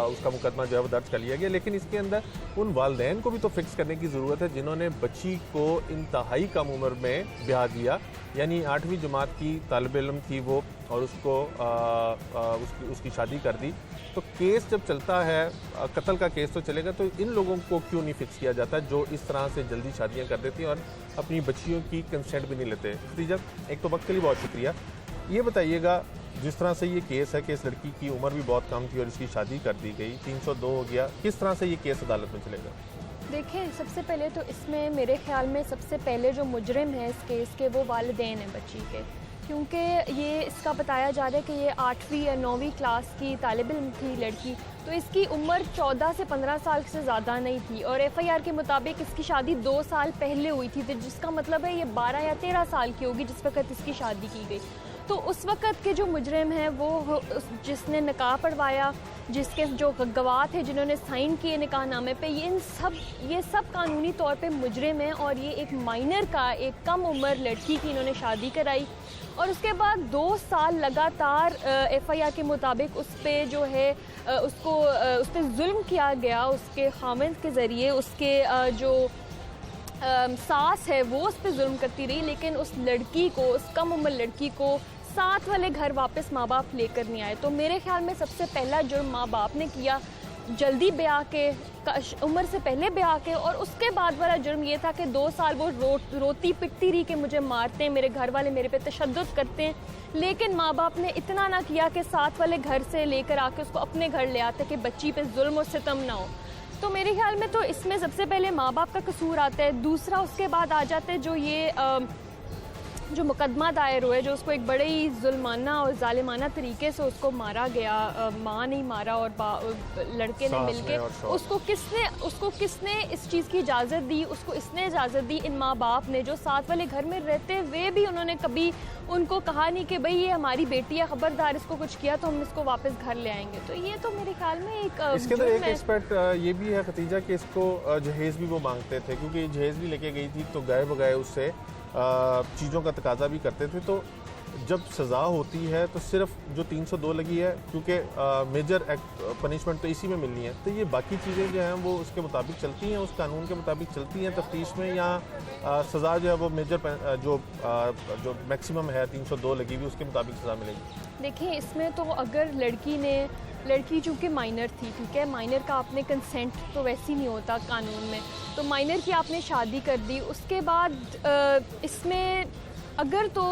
उसका मुकदमा जो है वो दर्ज कर लिया गया। लेकिन इसके अंदर उन वालिदैन को भी तो फिक्स करने की ज़रूरत है जिन्होंने बच्ची को इंतहाई कम उम्र में ब्याह दिया, यानी 8वीं जमात की तालिब इल्म थी वो, और उसको उसकी शादी कर दी। तो केस जब चलता है, कत्ल का केस तो चलेगा, तो इन लोगों को क्यों नहीं फिक्स किया जाता जो इस तरह से जल्दी शादियां कर देती हैं और अपनी बच्चियों की कंसेंट भी नहीं लेते? खतीजा, एक तो वक्त के लिए बहुत शुक्रिया। ये बताइएगा, जिस तरह से ये केस है कि इस लड़की की उम्र भी बहुत कम थी और इसकी शादी कर दी गई, 302 हो गया, किस तरह से ये केस अदालत में चलेगा? देखिए, सबसे पहले तो इसमें मेरे ख्याल में सबसे पहले जो मुजरिम है इस केस के, वो वालिदैन हैं बच्ची के, क्योंकि ये इसका बताया जा रहा है कि ये 8वीं या 9वीं क्लास की तालिब इल्म थी लड़की, तो इसकी उम्र 14 से 15 साल से ज़्यादा नहीं थी, और FIR के मुताबिक इसकी शादी 2 साल पहले हुई थी, तो जिसका मतलब है ये 12 या 13 साल की होगी जिस वक्त इसकी शादी की गई। तो उस वक़्त के जो मुजरिम हैं वो जिसने निकाह पढ़वाया, जिसके जो गवाह थे जिन्होंने साइन किए निकाह नामे पे, ये सब कानूनी तौर पे मुजरिम हैं, और ये एक माइनर का, एक कम उम्र लड़की की इन्होंने शादी कराई, और उसके बाद 2 साल लगातार FIR के मुताबिक उस पर जो है उस पर जुल्म किया गया, उसके खामिद के ज़रिए, उसके जो सास है वो उस पर जुल्म करती रही, लेकिन उस लड़की को, उस कम उम्र लड़की को साथ वाले घर वापस माँ बाप लेकर नहीं आए। तो मेरे ख्याल में सबसे पहला जुर्म माँ बाप ने किया, जल्दी ब्याह के, उम्र से पहले ब्याह के, और उसके बाद वाला जुर्म ये था कि 2 साल वो रोती पिटती रही कि मुझे मारते हैं, मेरे घर वाले मेरे पे तशद्दुद करते हैं, लेकिन माँ बाप ने इतना ना किया कि साथ वाले घर से लेकर आके उसको अपने घर ले आते कि बच्ची पे जुल्म और सितम ना हो। तो मेरे ख्याल में तो इसमें सबसे पहले माँ बाप का कसूर आता है। दूसरा, उसके बाद आ जाते जो ये जो मुकदमा दायर हुआ है, जो उसको एक बड़े ही जुल्माना और जालिमाना तरीके से उसको मारा गया, माँ नहीं मारा और लड़के ने मिलके उसको किसने इस चीज़ की इजाज़त दी? उसको इसने इजाज़त दी, इन माँ बाप ने, जो साथ वाले घर में रहते हुए भी उन्होंने कभी उनको कहा नहीं कि भाई ये हमारी बेटी है, खबरदार इसको कुछ किया तो हम इसको वापस घर ले आएंगे। तो ये तो मेरे ख्याल में एक इसके अंदर एक एस्पेक्ट ये भी है खतीजा कि इसको जहेज़ भी वो मांगते थे, क्योंकि जहेज़ भी लेके गई थी तो गए बगैर उससे चीज़ों का तकाजा भी करते थे। तो जब सज़ा होती है तो सिर्फ जो 302 लगी है, क्योंकि मेजर पनिशमेंट तो इसी में मिलनी है, तो ये बाकी चीज़ें जो हैं वो उसके मुताबिक चलती हैं, उस कानून के मुताबिक चलती हैं तफ्तीश में, या सज़ा जो है वो मेजर जो मैक्सिमम है 302 लगी हुई उसके मुताबिक सज़ा मिलेगी? देखिए, इसमें तो अगर लड़की चूँकि माइनर थी, ठीक है, माइनर का आपने कंसेंट तो वैसे ही नहीं होता कानून में, तो माइनर की आपने शादी कर दी, उसके बाद इसमें अगर तो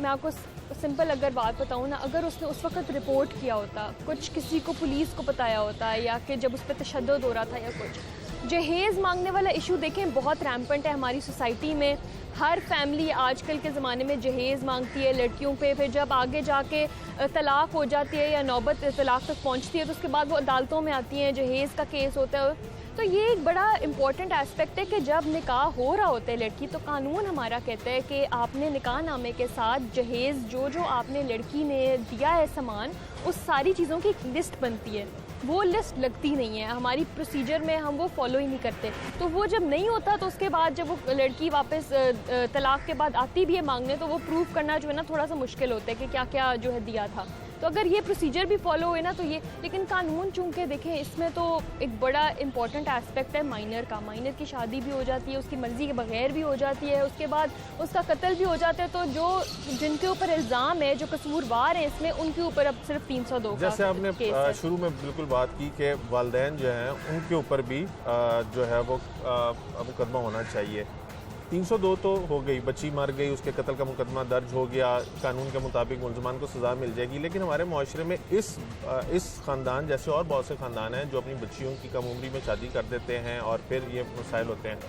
मैं आपको सिंपल अगर बात बताऊँ ना, अगर उसने उस वक्त रिपोर्ट किया होता, कुछ किसी को पुलिस को बताया होता, या कि जब उस पर तशद्दुद हो रहा था या कुछ, जहेज़ मांगने वाला इशू देखें बहुत रैम्पेंट है हमारी सोसाइटी में। हर फैमिली आजकल के ज़माने में जहेज़ मांगती है लड़कियों पे, फिर जब आगे जाके तलाक हो जाती है या नौबत तलाक तक पहुंचती है तो उसके बाद वो अदालतों में आती हैं, जहेज़ का केस होता है। तो ये एक बड़ा इम्पॉर्टेंट एस्पेक्ट है कि जब निकाह हो रहा होता है लड़की, तो कानून हमारा कहता है कि आपने निकाह नामे के साथ जहेज़ जो आपने लड़की ने दिया है सामान, उस सारी चीज़ों की एक लिस्ट बनती है। वो लिस्ट लगती नहीं है हमारी प्रोसीजर में, हम वो फॉलो ही नहीं करते। तो वो जब नहीं होता तो उसके बाद जब वो लड़की वापस तलाक के बाद आती भी है मांगने, तो वो प्रूव करना जो है ना थोड़ा सा मुश्किल होता है कि क्या क्या जो है दिया था। तो अगर ये प्रोसीजर भी फॉलो हुए ना तो ये, लेकिन कानून चूँकि देखें इसमें तो एक बड़ा इंपॉर्टेंट एस्पेक्ट है माइनर का। माइनर की शादी भी हो जाती है, उसकी मर्ज़ी के बगैर भी हो जाती है, उसके बाद उसका कत्ल भी हो जाता है। तो जो जिनके ऊपर इल्ज़ाम है, जो कसूरवार हैं इसमें, उनके ऊपर अब सिर्फ 302 का जैसे आपने शुरू में बिल्कुल बात की कि वालिदैन जो हैं उनके ऊपर भी जो है वो मुकदमा होना चाहिए। 302 तो हो गई, बच्ची मर गई, उसके कत्ल का मुकदमा दर्ज हो गया, कानून के मुताबिक मुलजमान को सज़ा मिल जाएगी। लेकिन हमारे माशरे में इस ख़ानदान जैसे और बहुत से ख़ानदान हैं जो अपनी बच्चियों की कम उम्री में शादी कर देते हैं और फिर ये मसाइल होते हैं।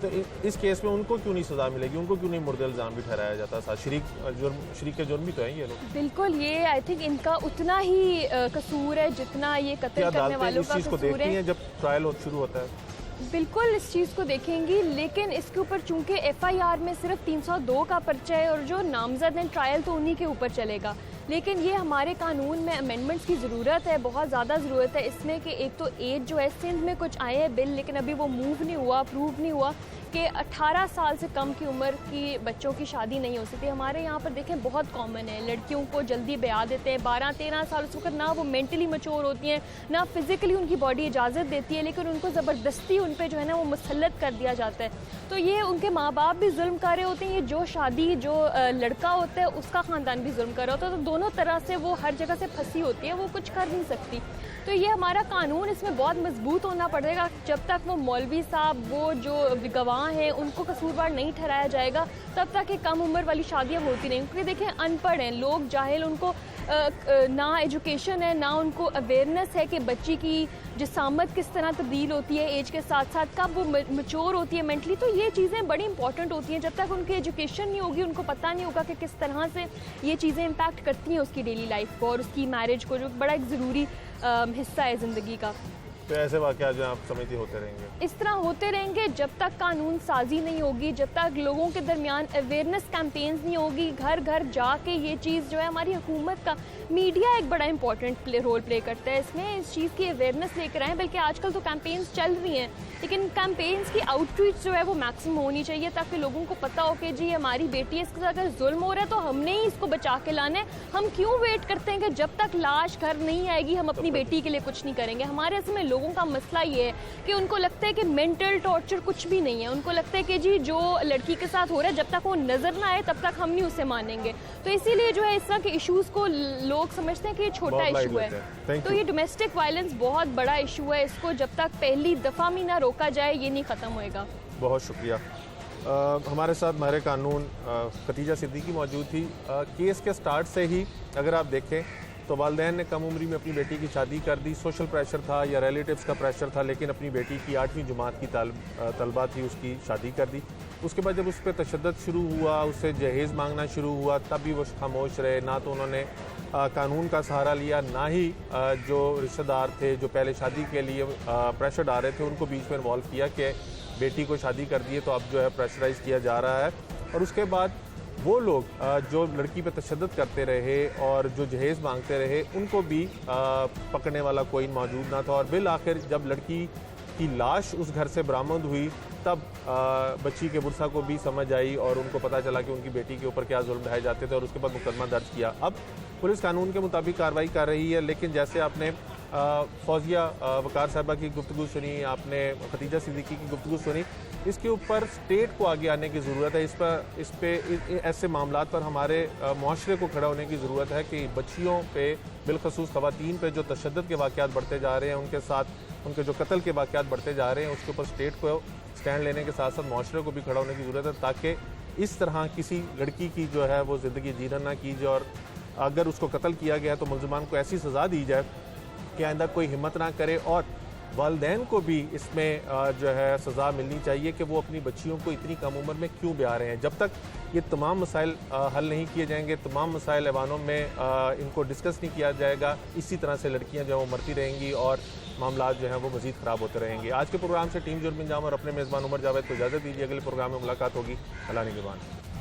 तो इस केस में उनको क्यों नहीं सज़ा मिलेगी? उनको क्यों नहीं मुर्दे इल्ज़ाम भी ठहराया जाता? शरीक के जुर्म भी तो हैं ये लोग। बिल्कुल, ये आई थिंक इनका उतना ही कसूर है जितना ये कत्ल करने वालों का कसूर है। जब ट्रायल शुरू होता है बिल्कुल इस चीज़ को देखेंगी, लेकिन इसके ऊपर चूंकि FIR में सिर्फ 302 का पर्चा है और जो नामजद हैं ट्रायल तो उन्हीं के ऊपर चलेगा। लेकिन ये हमारे कानून में अमेंडमेंट्स की ज़रूरत है, बहुत ज़्यादा ज़रूरत है इसमें कि एक तो एज जो है, सिंध में कुछ आए हैं बिल लेकिन अभी वो मूव नहीं हुआ, अप्रूव नहीं हुआ कि 18 साल से कम की उम्र की बच्चों की शादी नहीं हो सकती। हमारे यहाँ पर देखें बहुत कॉमन है, लड़कियों को जल्दी ब्याह देते हैं 12-13 साल, उस वक्त ना वो मेंटली मैच्योर होती हैं, ना फिज़िकली उनकी बॉडी इजाज़त देती है, लेकिन उनको ज़बरदस्ती उन पर जो है ना वो मुसल्लत कर दिया जाता है। तो ये उनके माँ बाप भी जुल्म कर रहे होते हैं, ये जो शादी जो लड़का होता है उसका ख़ानदान भी जुल्म कर रहा होता है। तो दोनों तरह से वो हर जगह से फंसी होती है, वो कुछ कर नहीं सकती। तो ये हमारा कानून इसमें बहुत मजबूत होना पड़ेगा। जब तक वो मौलवी साहब, वो जो गवाह हैं, उनको कसूरवार नहीं ठहराया जाएगा, तब तक ये कम उम्र वाली शादियाँ होती नहीं। क्योंकि देखें अनपढ़ हैं लोग, जाहिल, उनको ना एजुकेशन है, ना उनको अवेयरनेस है कि बच्ची की जिसामत किस तरह तब्दील होती है एज के साथ साथ, कब वो मैच्योर होती है मेंटली। तो ये चीज़ें बड़ी इंपॉर्टेंट होती हैं। जब तक उनकी एजुकेशन नहीं होगी, उनको पता नहीं होगा कि किस तरह से ये चीज़ें इम्पैक्ट करती हैं उसकी डेली लाइफ को और उसकी मैरिज को, जो बड़ा एक ज़रूरी हिस्सा है ज़िंदगी का। तो ऐसे वाक़या जो आप समझती होते रहेंगे, इस तरह होते रहेंगे जब तक कानून साजी नहीं होगी, जब तक लोगों के दरमियान अवेयरनेस कैंपेन्स नहीं होगी, घर घर जाके ये चीज़ जो है, हमारी हुकूमत का मीडिया एक बड़ा इंपॉर्टेंट रोल प्ले करता है इसमें, इस चीज़ की अवेयरनेस लेकर आएँ। बल्कि आजकल तो कैंपेन्स चल रही हैं, लेकिन कैंपेन्स की आउटरीच जो है वो मैक्सिमम होनी चाहिए ताकि लोगों को पता हो कि जी हमारी बेटी है, इसके साथ अगर जुल्म हो रहा है तो हमने ही इसको बचा के लाना है। हम क्यों वेट करते हैं कि जब तक लाश घर नहीं आएगी हम अपनी बेटी के लिए कुछ नहीं करेंगे? हमारे इसमें लोगों का मसला ये है कि उनको लगता है कि मेंटल टॉर्चर कुछ भी नहीं है। उनको लगता है कि जी जो लड़की के साथ हो रहा है जब तक वो नजर ना आए तब तक हम नहीं उसे मानेंगे। तो इसीलिए जो है इस तरह के इश्यूज को लोग समझते हैं कि ये छोटा इशू है। तो ये डोमेस्टिक वायलेंस बहुत बड़ा इशू है, इसको जब तक पहली दफ़ा में ना रोका जाए ये नहीं ख़त्म होएगा। बहुत शुक्रिया। हमारे साथ माहिर कानून खतीजा सिद्दीकी मौजूद थी। केस के स्टार्ट से ही अगर आप देखें तो वालिदैन ने कम उम्री में अपनी बेटी की शादी कर दी। सोशल प्रेशर था या रिलेटिव्स का प्रेशर था, लेकिन अपनी बेटी की 8वीं जमात की तलबा थी, उसकी शादी कर दी। उसके बाद जब उस पर तशद्दुद शुरू हुआ, उससे जहेज़ मांगना शुरू हुआ, तब भी वो खामोश रहे। ना तो उन्होंने कानून का सहारा लिया, ना ही जो रिश्तेदार थे जो पहले शादी के लिए प्रेशर डाल रहे थे उनको बीच में इन्वॉल्व किया कि बेटी को शादी कर दिए तो अब जो है प्रेशराइज किया जा रहा है। और उसके बाद वो लोग जो लड़की पे तशद्दुद करते रहे और जो जहेज़ मांगते रहे उनको भी पकड़ने वाला कोई मौजूद ना था। और बिल आखिर जब लड़की की लाश उस घर से बरामद हुई तब बच्ची के बुरसा को भी समझ आई और उनको पता चला कि उनकी बेटी के ऊपर क्या जुल्म ढाए जाते थे और उसके बाद मुकदमा दर्ज किया। अब पुलिस कानून के मुताबिक कार्रवाई कर रही है, लेकिन जैसे आपने फौजिया वकार साहबा की गुफ्तगू सुनी, आपने खतीजा सिद्दीकी की गुफ्तगू सुनी, इसके ऊपर स्टेट को आगे आने की ज़रूरत है। इस पे ऐसे मामलात पर हमारे मुआशरे को खड़ा होने की ज़रूरत है कि बच्चियों पे बिलखसूस ख़वातीन पे जो तशद्दुद के वाक़यात बढ़ते जा रहे हैं, उनके साथ उनके जो कत्ल के वाक़यात बढ़ते जा रहे हैं, उसके ऊपर स्टेट को स्टैंड लेने के साथ साथ मुआशरे को भी खड़ा होने की ज़रूरत है ताकि इस तरह किसी लड़की की जो है वो ज़िंदगी जीना ना कीजिए। और अगर उसको कत्ल किया गया तो मुलजमान को ऐसी सज़ा दी जाए कि आइंदा कोई हिम्मत ना करे। और वालिदैन को भी इसमें जो है सज़ा मिलनी चाहिए कि वो अपनी बच्चियों को इतनी कम उम्र में क्यों ब्याह रहे हैं। जब तक ये तमाम मसाइल हल नहीं किए जाएंगे, तमाम मसाइल ऐवानों में इनको डिस्कस नहीं किया जाएगा, इसी तरह से लड़कियां जो है वो मरती रहेंगी और मामला जो हैं वो मज़ीद ख़राब होते रहेंगे। आज के प्रोग्राम से टीम जुर्म इंजाम और अपने मेज़बान उमर जावेद को इजाज़त दीजिए। अगले प्रोग्राम में मुलाकात होगी। अल्लाह निगहबान।